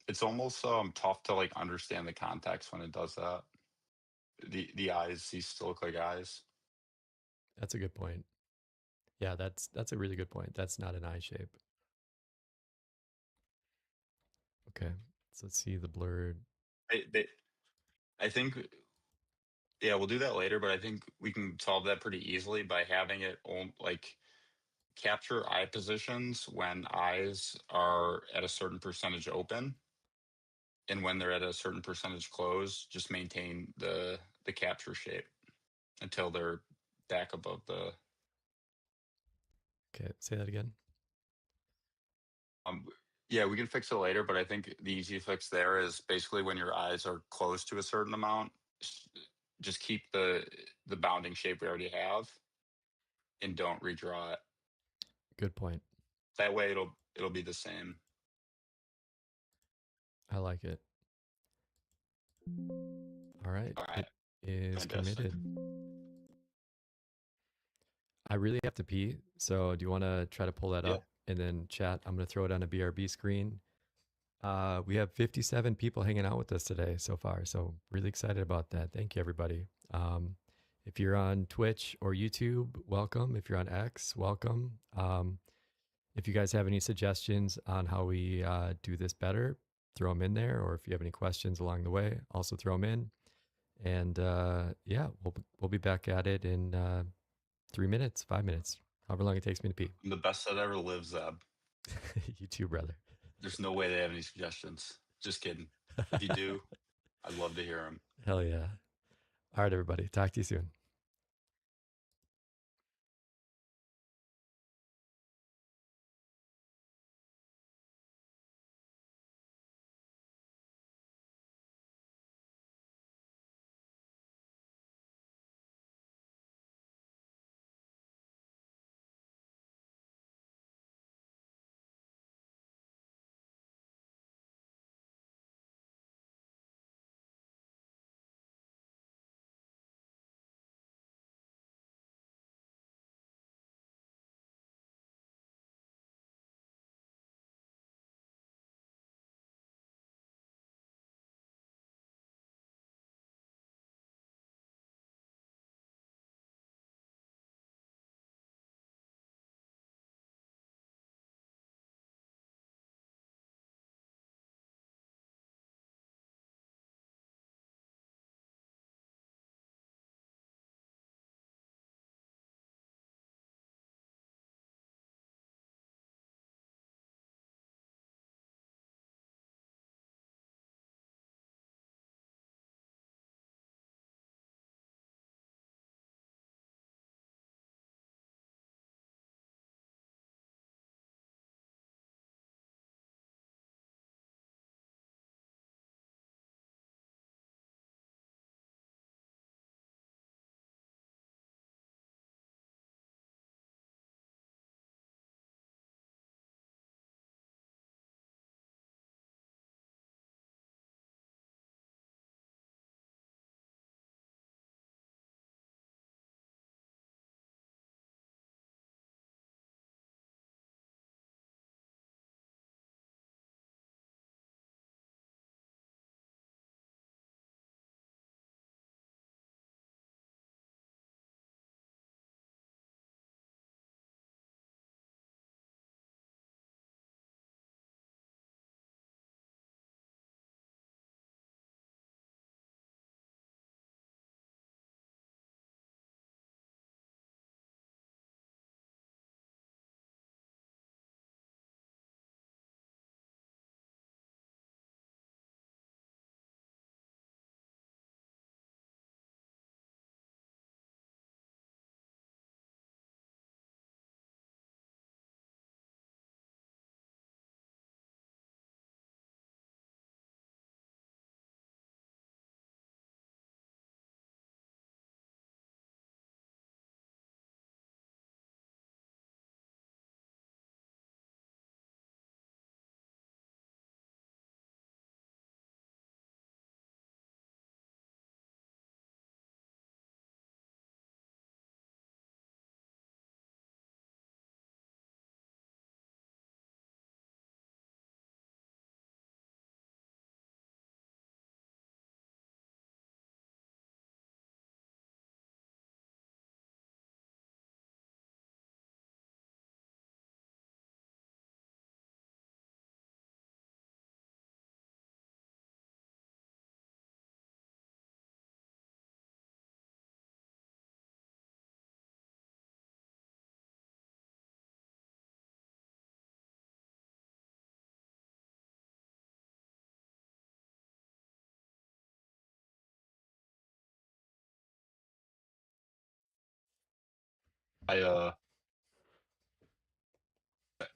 It's almost tough to like understand the context when it does that. The eyes these still look like eyes. That's a good point. Yeah, that's a really good point. That's not an eye shape. Okay, so let's see the blurred. I think yeah, we'll do that later, but I think we can solve that pretty easily by having it like capture eye positions when eyes are at a certain percentage open, and when they're at a certain percentage closed, just maintain the capture shape until they're back above the Okay, say that again. um yeah, we can fix it later, but I think the easy fix there is basically when your eyes are close to a certain amount, just keep the bounding shape we already have and don't redraw it. Good point. That way it'll be the same. I like it. All right, All right, it is fantastic. committed. I really have to pee, so do you want to try to pull that Yeah. up and then chat? I'm going to throw it on a BRB screen. We have 57 people hanging out with us today so far, so really excited about that. Thank you, everybody. If you're on Twitch or YouTube, welcome. If you're on X, welcome. If you guys have any suggestions on how we do this better, throw them in there. Or if you have any questions along the way, also throw them in. And yeah, we'll be back at it in 3 minutes, 5 minutes, however long it takes me to pee. I'm the best that ever lives, Zeb. You too, brother. There's no way they have any suggestions. Just kidding. If you do, I'd love to hear them. Hell yeah. All right, everybody. Talk to you soon.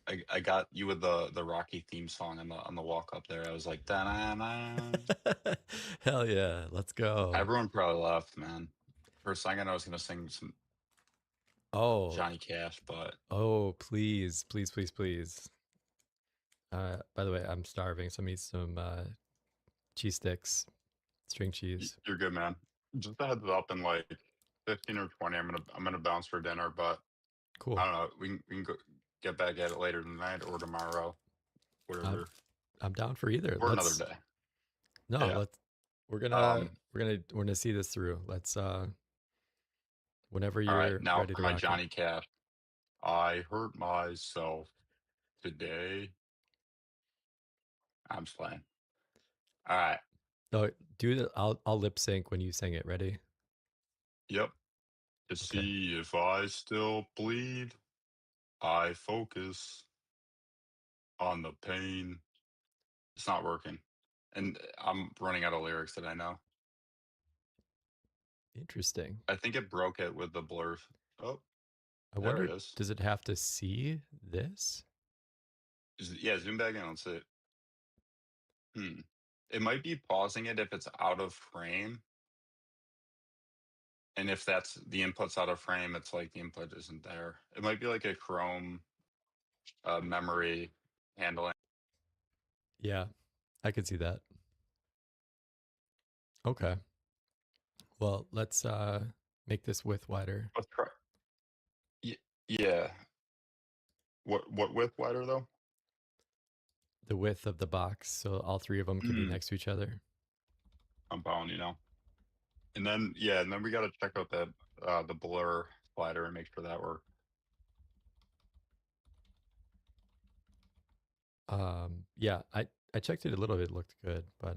I I got you with the Rocky theme song on the walk up there. I was like, da-na-na. Hell yeah, let's go. Everyone probably left, man. For a second, I was gonna sing some Oh, Johnny Cash, but oh, please, please, please, please. By the way, I'm starving, so I'm eat some cheese sticks, string cheese. you're good, man. Just a heads up in like 15 or 20. I'm gonna bounce for dinner, but I Cool. don't know. We can go get back at it later tonight or tomorrow, I'm whatever, I'm down for either. or another Let's day. no, Yeah. let's Um. we're gonna see this through. Let's whenever All right. you're Now ready for to my rock it. Johnny Cash. I hurt myself today. I'm just playing. All right. No, do the I'll lip sync when you sing it. Ready? Yep. To Okay. see if I still bleed, I focus on the pain. It's not working. And I'm running out of lyrics that I know. Interesting. I think it broke it with the blur. Oh, I there it wonder, is. does it have to see this? Yeah, zoom back in. Let's see. Hmm. It might be pausing it if it's out of frame. And if that's the input's out of frame, it's like the input isn't there. It might be like a Chrome memory handling. Yeah, I could see that. Okay. Well, let's make this width wider. Let's try. Yeah. What width wider though? The width of the box, so all three of them can be Hmm. next to each other. I'm bound, you know. And then and then we got to check out that the blur slider and make sure that works. Yeah, I checked it a little bit, it looked good, but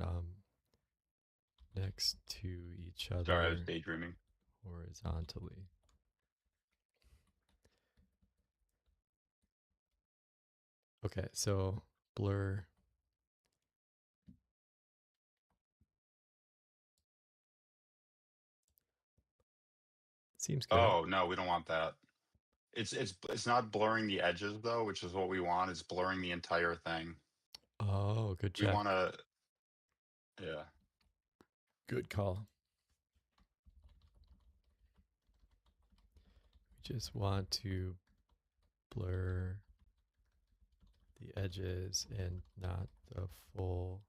next to each Sorry, I was other daydreaming. horizontally. Okay, so blur seems good. Oh no, we don't want that. It's not blurring the edges though, which is what we want. It's blurring the entire thing. Oh, good We check. want to, yeah. Good call. We just want to blur the edges and not the full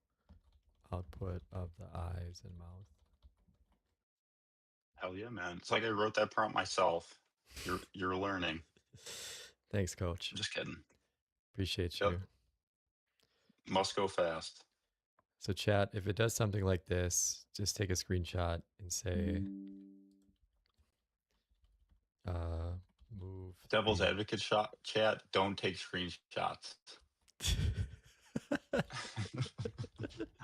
output of the eyes and mouth. Hell yeah, man. It's like I wrote that prompt myself. You're learning. Thanks, coach. I'm just kidding. Appreciate Yep. you. Must go fast. So, chat, if it does something like this, just take a screenshot and say, move Devil's the. advocate shot chat. Don't take screenshots.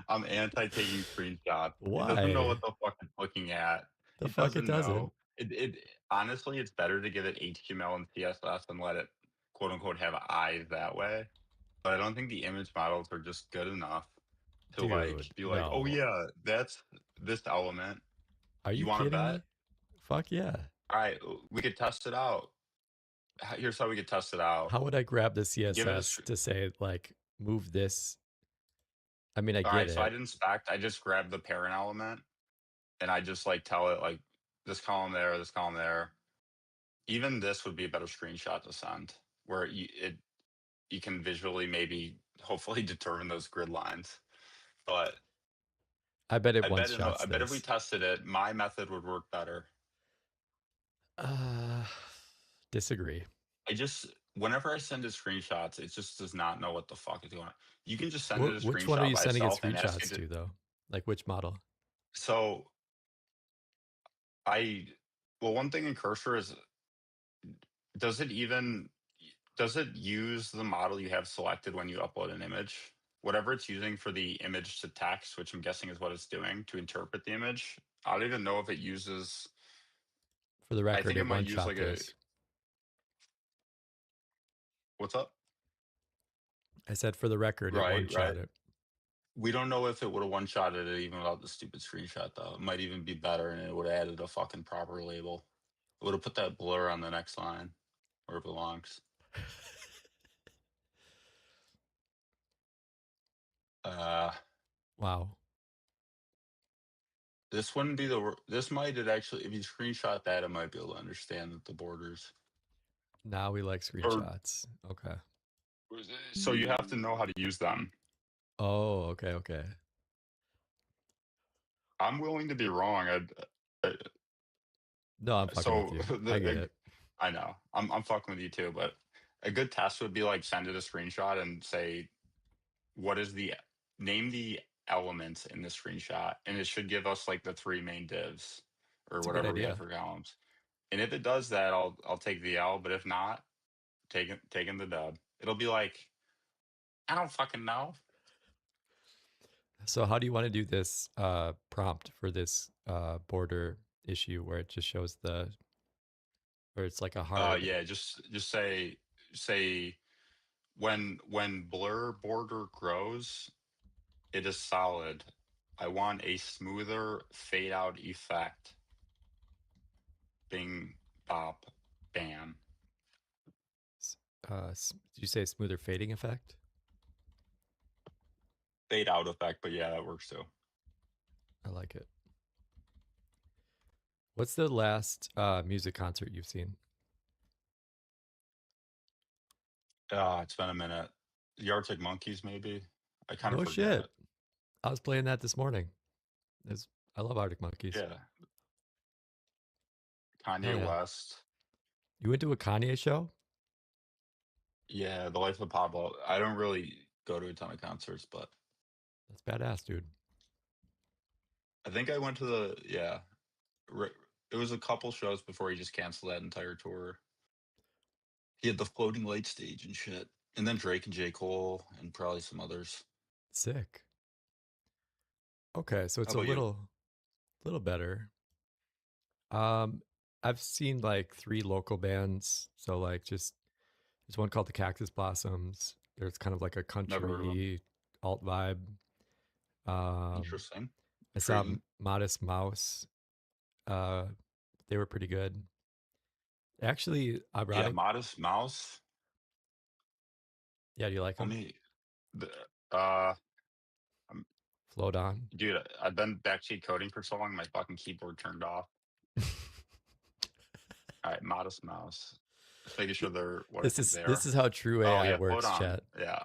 I'm anti taking screenshots. It doesn't know Why? what the fuck it's looking at. The It fuck it doesn't doesn't. know. It honestly, it's better to give it HTML and CSS and let it quote unquote have eyes that way. But I don't think the image models are just good enough to like Dude, be like, oh no. yeah, that's this element. Are You you want to kidding bet? me? Fuck yeah. All right, we could test it out. Here's how we could test it out. How would I grab the Give it a. CSS to say, like, move this? I mean, I All get right, so I it. didn't spec. I just grabbed the parent element and I just like tell it like this column there, this column there. Even this would be a better screenshot to send, where you can visually maybe hopefully determine those grid lines. But I bet it one shots I bet if we this. tested it, my method would work better. Uh, disagree. I just whenever I send it screenshots, it just does not know what the fuck is going on. You can just send it a Which one are screenshot you by sending it itself and ask it screenshots to. to, though? Like, which model? So I well, one thing in Cursor is does it even does it use the model you have selected when you upload an image? Whatever it's using for the image to text, which I'm guessing is what it's doing to interpret the image. I don't even know if it uses. For the I record, think it it might one use shot like a. this. What's up? I said for the record, it one Right. shot it. We don't know if it would have one shotted it even without the stupid screenshot though. It might even be better and it would have added a fucking proper label. would have put that blur on the next line where it belongs. Wow. This wouldn't be this might it actually, if you screenshot that, it might be able to understand that the borders. Now we like Or screenshots. Okay. so you have to know how to use them. Oh, okay, okay. I'm willing to be wrong. No, I'm fucking with So you. I get it. I know I'm fucking with you too, but a good test would be like send it a screenshot and say what is the name the elements in the screenshot, and it should give us like the three main divs or It's a good whatever we have idea. for columns. And if it does that, I'll take the L. But if not, taking the dub. It'll be like I don't fucking know. So how do you want to do this prompt for this border issue where it just shows where it's like a hard. Yeah, just say when blur border grows, it is solid. I want a smoother fade out effect. Bing, bop, bam. Did you say smoother fading effect? Fade out effect, but yeah, that works too. I like it. What's the last music concert you've seen? It's been a minute. The Arctic Monkeys, maybe. I kind of No forget. shit. I was playing that this morning. I love Arctic Monkeys. Yeah, Hell Kanye yeah. West. You went to a Kanye show? Yeah, The Life of Pablo. I don't really go to a ton of concerts, but That's badass, dude. I think I went to it was a couple shows before he just canceled that entire tour. He had the floating light stage and shit. And then Drake and J. Cole and probably some others. Sick. Okay, so How it's a about you? little better. Um, I've seen like 3 local bands. So like just there's one called the Cactus Blossoms. There's kind of like a Never heard of them. country alt vibe. Um, Interesting. I saw Intriguing. Modest Mouse. Uh, they were pretty good. Actually, Yeah, ironic. Modest Mouse. Yeah, do you like Let them? me the um, Float on. dude, I've been backseat coding for so long, my fucking keyboard turned off. All right, Modest Mouse. Just making sure they're what This is they this are. is how true Oh AI yeah, hold works, on. chat. Yeah.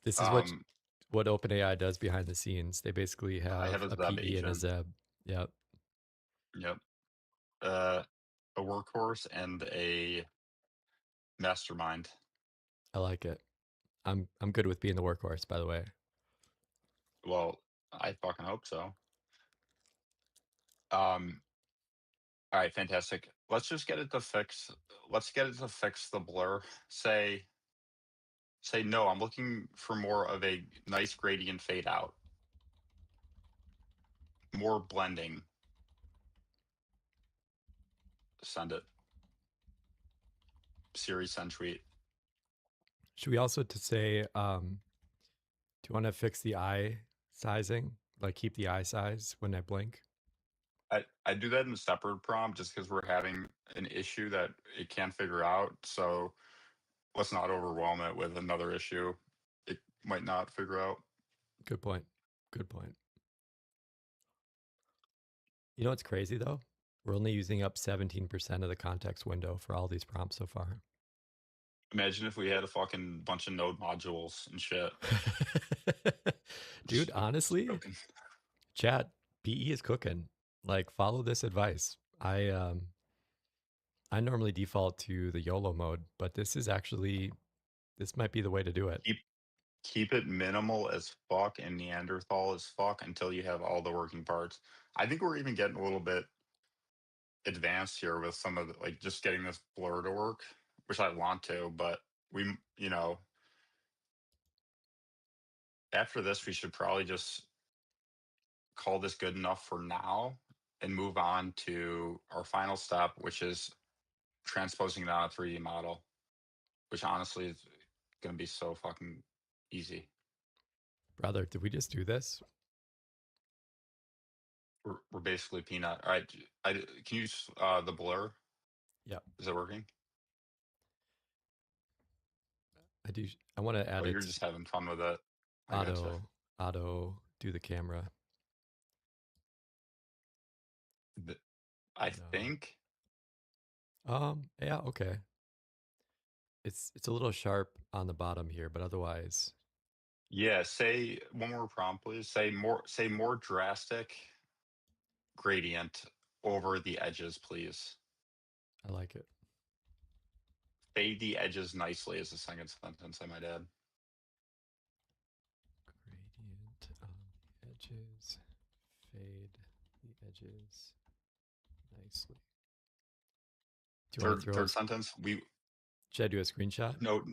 This is Um, what OpenAI does behind the scenes. They basically I have have a a Zeb PE and a agent. Zeb. Yep, Yep. Uh, a workhorse and a mastermind. I like it. I'm good with being the workhorse, by the way. Well, I fucking hope so. Um, all right, fantastic. Let's just get it to fix. Let's get it to fix the blur. Say no. I'm looking for more of a nice gradient fade out, more blending. Send it. Siri send tweet. Should we also to say, do you want to fix the eye sizing? Like keep the eye size when I blink? I do that in a separate prompt just because we're having an issue that it can't figure out. So let's not overwhelm it with another issue it might not figure out. Good point. Good point. You know what's crazy though? We're only using up 17% of the context window for all these prompts so far. Imagine if we had a fucking bunch of node modules and shit. Dude, Just honestly, joking. chat, PE is cooking. Like follow this advice. I normally default to the YOLO mode, but this might be the way to do it. Keep keep it minimal as fuck and Neanderthal as fuck until you have all the working parts. I think we're even getting a little bit advanced here with some of the, like just getting this blur to work, which I want to, but we after this we should probably just call this good enough for now and move on to our final step, which is transposing it on a 3D model, which honestly is going to be so fucking easy. Brother, did we just do this? We're basically peanut. All right. Can you use the blur? Yeah, Is it working? I do. I want to add Oh, you're it just having fun with it. I gotcha. auto, auto do the camera. I No. think. Yeah, okay. It's a little sharp on the bottom here, but otherwise, Yeah. Say one more prompt, please. Say more drastic gradient over the edges, please. I like it. Fade the edges nicely is the second sentence, I might add. Gradient on the edges, fade the edges nicely. Do you want to throw Third us? sentence. Should I do a screenshot? No,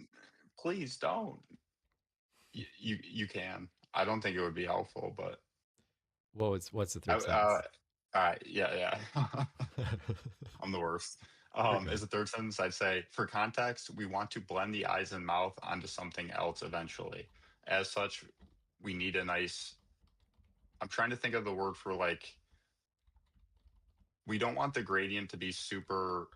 please don't. You can. I don't think it would be helpful, but What's the third sentence? all right, yeah. I'm the worst. You're good. As a third sentence, I'd say, for context, we want to blend the eyes and mouth onto something else eventually. As such, we need a nice. I'm trying to think of the word for like. We don't want the gradient to be super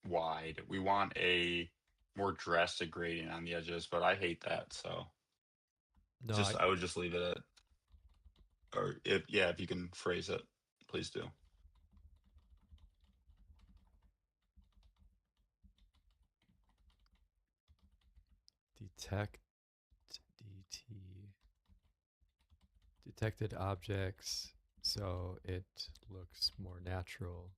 wide. We want a more drastic gradient on the edges, but I hate that. So No, I I would just leave it at, or if you can phrase it, please do. detect DT detected objects, so it looks more natural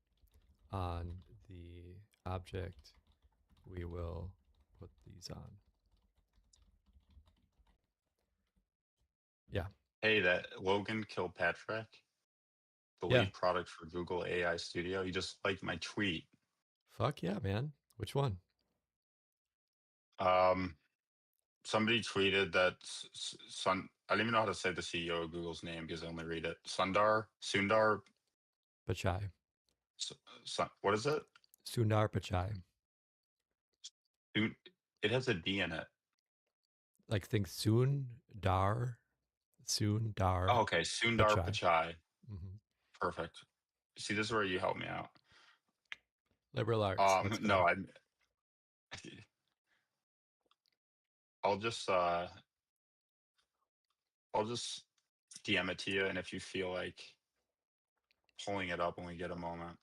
on the object. We will put these on. Yeah. Hey, that Logan Kilpatrick, the Yeah. lead product for Google AI Studio, he just liked my tweet. Fuck yeah, man. Which one? Um, Somebody tweeted that Sun. I don't even know how to say the CEO of Google's name because I only read it. Sundar. Pichai. What is it? Sundar Pichai. It has a D in it. Like think Sundar Oh, Sundar okay, Sundar Pichai. Pichai. Mm-hmm. Perfect. See, this is where you help me out. Liberal arts. Let's No, go. I'll just I'll just DM it to you, and if you feel like pulling it up when we get a moment.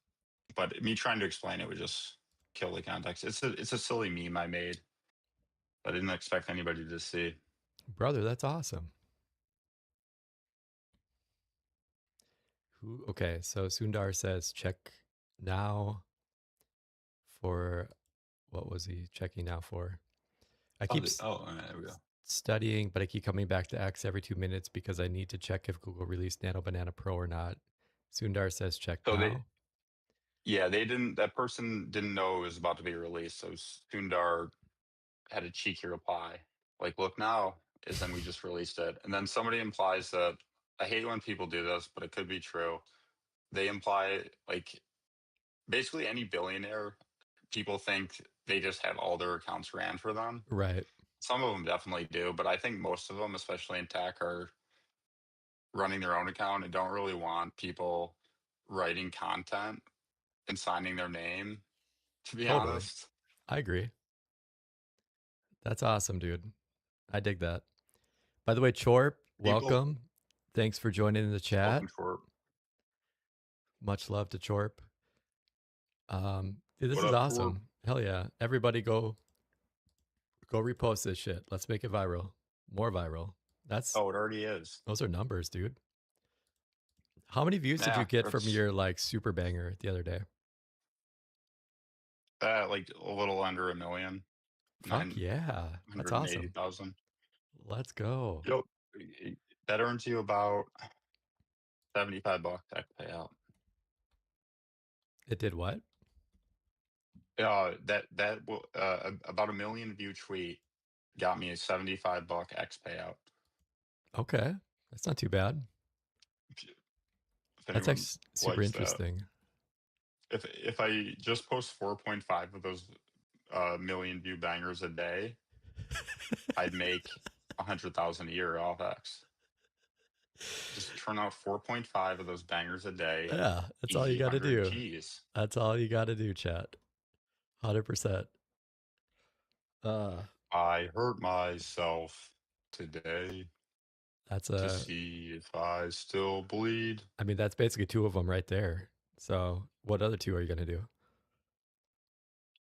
But me trying to explain it would just kill the context. It's a silly meme I made. I didn't expect anybody to see. Brother, that's awesome. Who okay, so Sundar says check now for what was he checking now for? I keep There we go. studying, but I keep coming back to X every 2 minutes because I need to check if Google released Nano Banana Pro or not. Sundar says check So now. they didn't. That person didn't know it was about to be released. So Sundar had a cheeky reply, like, "Look now," is then we just released it, and then somebody implies that. I hate when people do this, but it could be true. They imply like basically any billionaire, people think they just have all their accounts ran for them. Right. Some of them definitely do, but I think most of them, especially in tech, are running their own account and don't really want people writing content and signing their name, to be Totally. honest. I agree. That's awesome, dude. I dig that. By the way, Chorp, People, welcome. Thanks for joining in the chat. welcome for Much love to Chorp. Dude, this what is up, Tor? awesome. Hell yeah. Everybody go repost this shit. Let's make it viral. More viral. That's Oh, it already is. those are numbers, dude. How many views did you Yeah, get from that's your like super banger the other day? like a little under a million, Fuck nine yeah. That's hundred and eighty awesome. thousand. Let's go. Yep. That earns you about $75 tech payout. It did what? About a million view tweet got me a $75 X payout. Okay. That's not too bad. If That's anyone actually super likes that. interesting. If I just post 4.5 of those million view bangers a day, I'd make 100,000 a year off X. Just turn out 4.5 of those bangers a day. Yeah, that's all you Easy got to 100 do. G's. That's all you got to do, chat. 100%. Uh, I hurt myself today that's to a, see if I still bleed. I mean, that's basically two of them right there. So what other two are you going to do?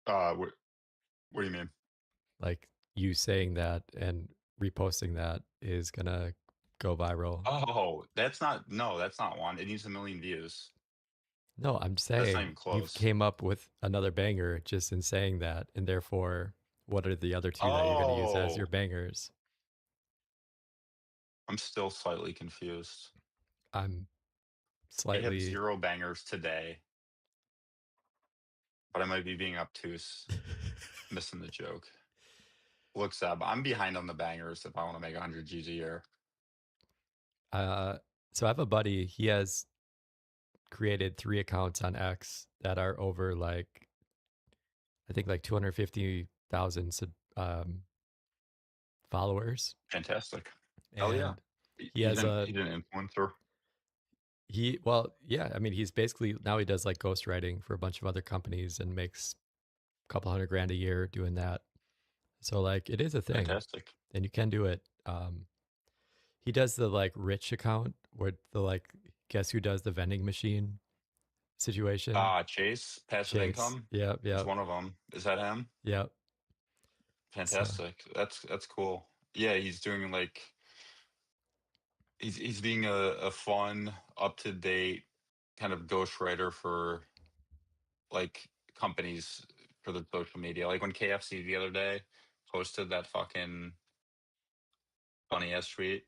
What do you mean? Like you saying that and reposting that is going to go viral. Oh, that's not, no, that's not one. It needs 1 million views. No, I'm That's not saying even you've close. came up with another banger just in saying that. And therefore, what are the other two that you're going to use as your Oh, bangers? I'm still slightly confused. I'm I have slightly. 0 bangers today, but I might be being obtuse, missing the joke. Look, Seb, I'm behind on the bangers if I want to make 100 G's a year. uh, so I have a buddy. He has created 3 accounts on X that are over like I think like 250,000 followers, Fantastic. Hell yeah. and he has a He's an influencer. well, yeah. I mean, he's basically now he does like ghostwriting for a bunch of other companies and makes a couple hundred grand a year doing that. So like, it is a thing, Fantastic. and you can do it. He does the like rich account where the like guess who does the vending machine situation. Chase, passive Chase. income Yep. is Yep. one of them. Is that him? Yep. So Fantastic. That's cool. Yeah, he's doing like he's being a fun, up to date kind of ghostwriter for like companies for the social media. Like when KFC the other day posted that fucking funny ass tweet.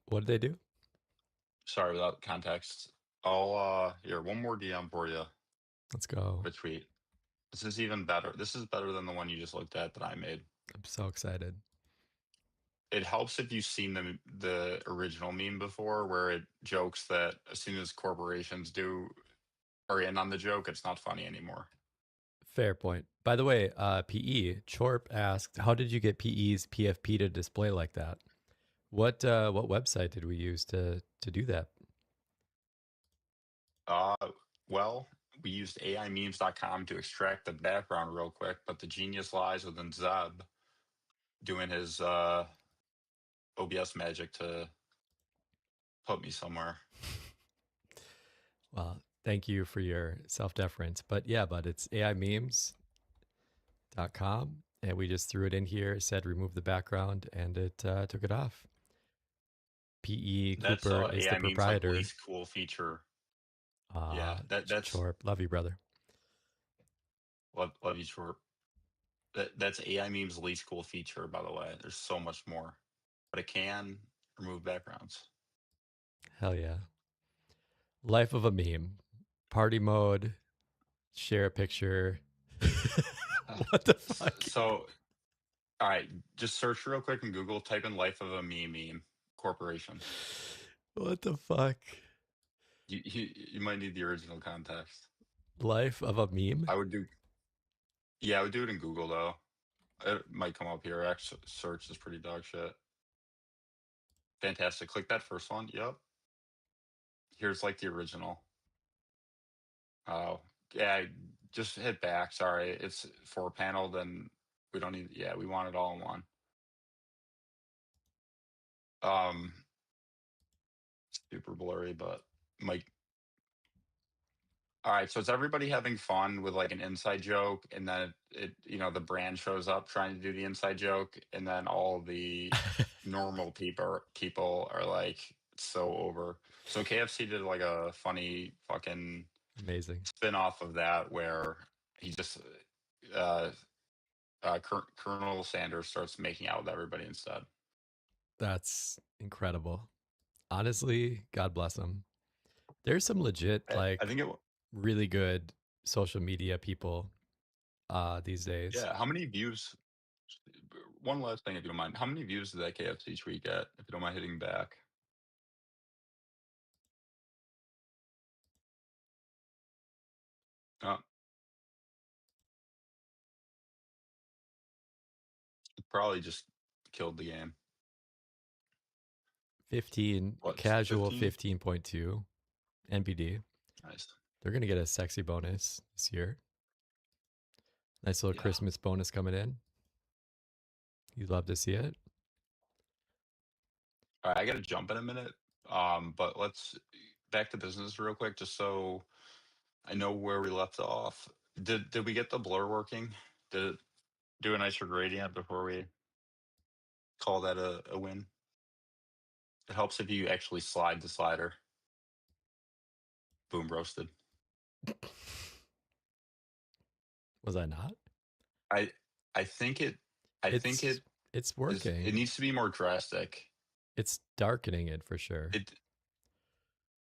what did they do? Sorry, without context. I'll here, one more DM for you. Let's go. A tweet. This is even better. This is better than the one you just looked at that I made. I'm so excited. It helps if you've seen the original meme before, where it jokes that as soon as corporations do are in on the joke, it's not funny anymore. Fair point. By the way, PE Chorp asked, "How did you get PE's PFP to display like that? What website did we use to do that?" Uh, well, we used AImemes.com to extract the background real quick, but the genius lies within Zeb doing his OBS magic to put me somewhere. Well, thank you for your self deference, but yeah, but it's aimemes.com, and we just threw it in here. Said remove the background, and it took it off. PE That's Cooper is the AI memes like proprietor. least cool feature. Yeah, that's Chorp, love you, brother. love you short. That's AI memes least cool feature, by the way. There's so much more, but it can remove backgrounds. Hell yeah. Life of a meme. Party mode. Share a picture. What the fuck? So, all right, just search real quick in Google. Type in "life of a meme corporation." What the fuck? You might need the original context. Life of a meme? I would do, yeah, I would do it in Google though. It might come up here. Actually, search is pretty dog shit. Fantastic. Click that first one. Yep. Here's like the original. Oh, yeah. Just hit back. Sorry, it's 4 panel. Then we don't need. Yeah, we want it all in one. Um, super blurry, but Mike. All right, so it's everybody having fun with like an inside joke, and then the brand shows up trying to do the inside joke, and then all the normal people are like "It's so over." So KFC did like a funny fucking Amazing. spin off of that where he just uh, Colonel Sanders starts making out with everybody instead. That's incredible. Honestly, God bless him. There's some legit, I like, think it. really good social media people these days. Yeah. How many views? One last thing, if you don't mind. How many views did that KFC tweet get? If you don't mind hitting back. Uh, Probably just killed the game. 15 What, casual 15? 15.2 NBD. Nice. They're gonna get a sexy bonus this year. Nice little Yeah. Christmas bonus coming in. You'd love to see it. All right, I got to jump in a minute. But let's back to business real quick, just so I know where we left off. Did we get the blur working? Did it do a nicer gradient before we call that a win? It helps if you actually slide the slider. Boom, roasted. Was I not? I I think it I think It's it it's is, working. it needs to be more drastic. It's darkening it for sure. It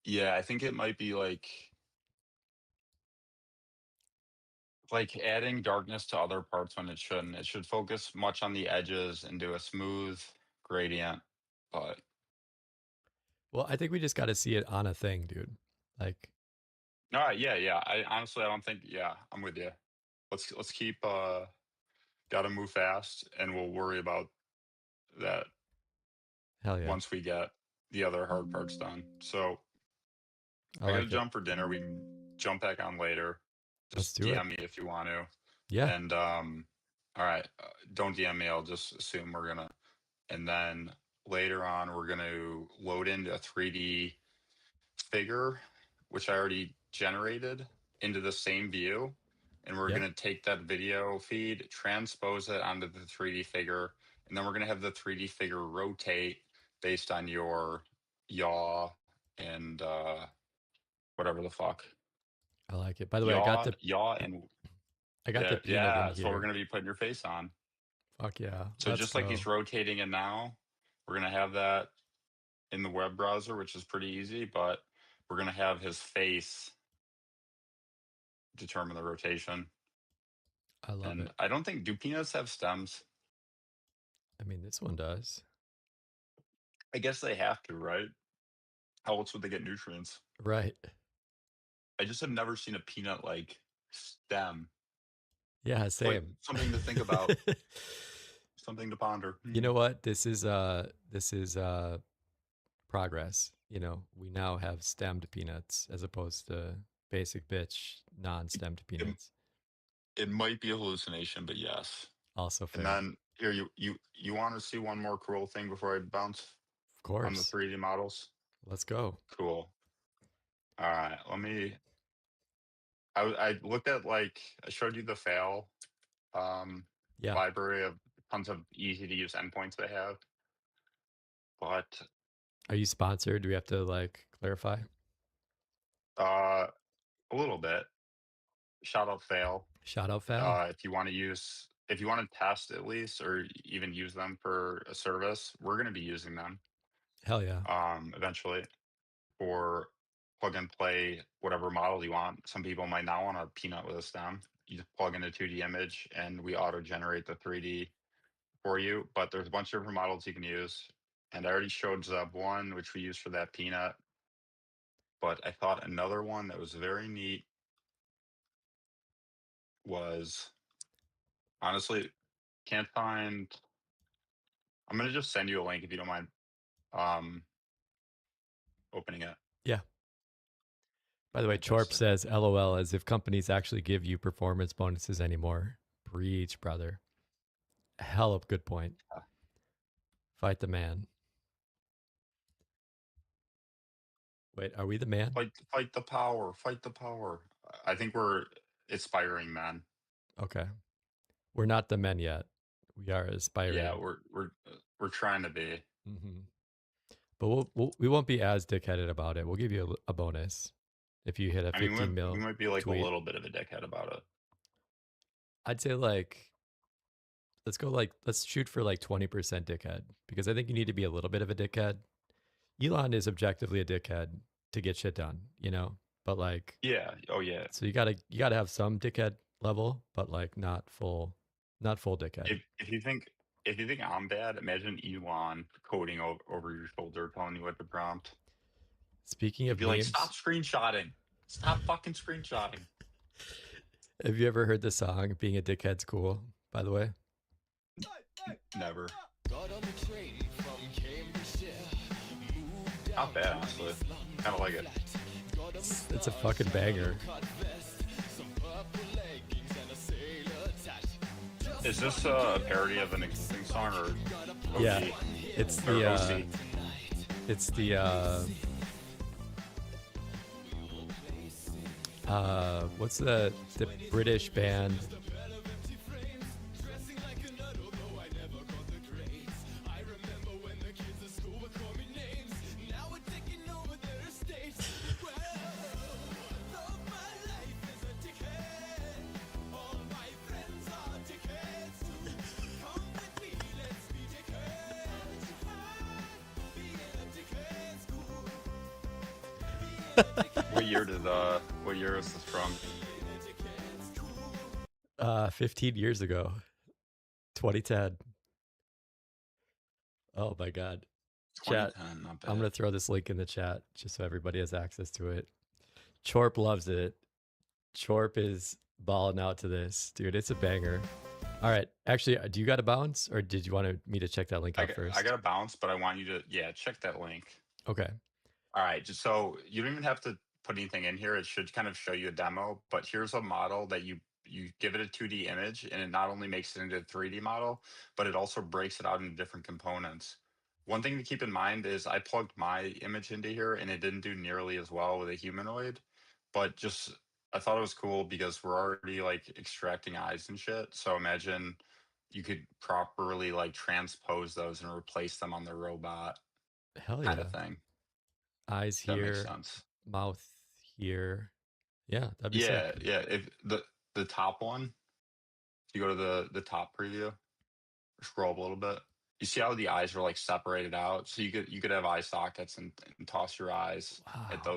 Yeah, I think it might be like adding darkness to other parts when it shouldn't. It should focus much on the edges and do a smooth gradient. But Well, I think we just got to see it on a thing, dude. Like, all right, yeah. I honestly, I don't think. Yeah, I'm with you. Let's keep. Got to move fast, and we'll worry about that hell yeah. once we get the other hard parts done. So I I got to like it. jump for dinner. We can jump back on later. Let's Just do it. DM me if you want to. Yeah. And all right, don't DM me. I'll just assume we're gonna. And then later on, we're gonna load into a 3D figure, which I already generated, into the same view. And we're Yeah. going to take that video feed, transpose it onto the 3D figure, and then we're going to have the 3D figure rotate based on your yaw and whatever the fuck. I like it. By the way, I got the And peanut in that's what we're here. going to be putting your face on. Fuck yeah. So Let's just like go. he's rotating it now, we're going to have that in the web browser, which is pretty easy, but we're going to have his face determine the rotation. I love And it. I don't think, do peanuts have stems? I mean, this one does. I guess they have to, right? How else would they get nutrients? Right. I just have never seen a peanut like stem. Yeah, It's like same. something to think about, something to ponder. You know what? This is progress. You know, we now have stemmed peanuts as opposed to basic bitch non-stemmed It, peanuts. it might be a hallucination, but yes. Also And fair. then here, you want to see one more cool thing before I bounce Of on the course. 3D models? Let's go. Cool. All right, let me. I looked at, like, I showed you the fail Yeah. library of tons of easy to use endpoints they have, but Are you sponsored? Do we have to like clarify? a little bit. Shout out fail. Shout out Fal. If you want to test at least, or even use them for a service, we're going to be using them Hell yeah. eventually for plug and play whatever model you want. Some people might not want a peanut with a stem. You just plug in a 2D image and we auto generate the 3D for you. But there's a bunch of different models you can use. And I already showed Zeb one, which we used for that peanut. But I thought another one that was very neat was, honestly, can't find. I'm gonna just send you a link if you don't mind um opening it. Yeah. By the way, Chorp Fantastic. says LOL as if companies actually give you performance bonuses anymore. Preach, brother. Hell of a good point. Fight the man. Wait, are we the man? Fight the power. Fight the power. I think we're aspiring men. Okay. We're not the men yet. We are aspiring. Yeah, we're trying to be. Mm-hmm. But we won't be as dickheaded about it. We'll give you a bonus if you hit a I mean, 15 mil we might be like tweet. a little bit of a dickhead about it. I'd say like let's shoot for like 20% dickhead because I think you need to be a little bit of a dickhead. Elon is objectively a dickhead to get shit done, you know? But like Yeah. Oh yeah. so you gotta have some dickhead level, but like not full dickhead. If you think I'm bad, imagine Elon coding over your shoulder, telling you what to prompt. Speaking He'd of be like, memes, "Stop screenshotting! Stop fucking screenshotting!" have you ever heard the song "Being a Dickhead's Cool"? By the way, Never. Got on the train from Cambridgeshire, Not bad, honestly. Kind of like it. It's a fucking banger. Is this a parody of an existing song or Yeah, OG it's or the OC? it's the what's the British band? What year is this from? 15 years ago, 2010. Oh my god. Chat. 2010, not I'm bad. gonna throw this link in the chat just so everybody has access to it. Chorp loves it. Chorp is balling out to this, dude. It's a banger. All right, actually, do you got a bounce, or did you want me to check that link out I first? got a bounce, but I want you to check that link. Okay. All right, just so you don't even have to put anything in here. It should kind of show you a demo, but here's a model that you give it a 2D image, and it not only makes it into a 3D model, but it also breaks it out into different components. One thing to keep in mind is I plugged my image into here, and it didn't do nearly as well with a humanoid, but just I thought it was cool because we're already like extracting eyes and shit. So imagine you could properly like transpose those and replace them on the robot Hell kind yeah. of thing. Eyes That makes here, sense. mouth here. Yeah, that'd be Yeah, sick. yeah. If the top one, if you go to the top preview, scroll up a little bit. You see how the eyes are like separated out, so you could have eye sockets and toss your eyes at Wow. those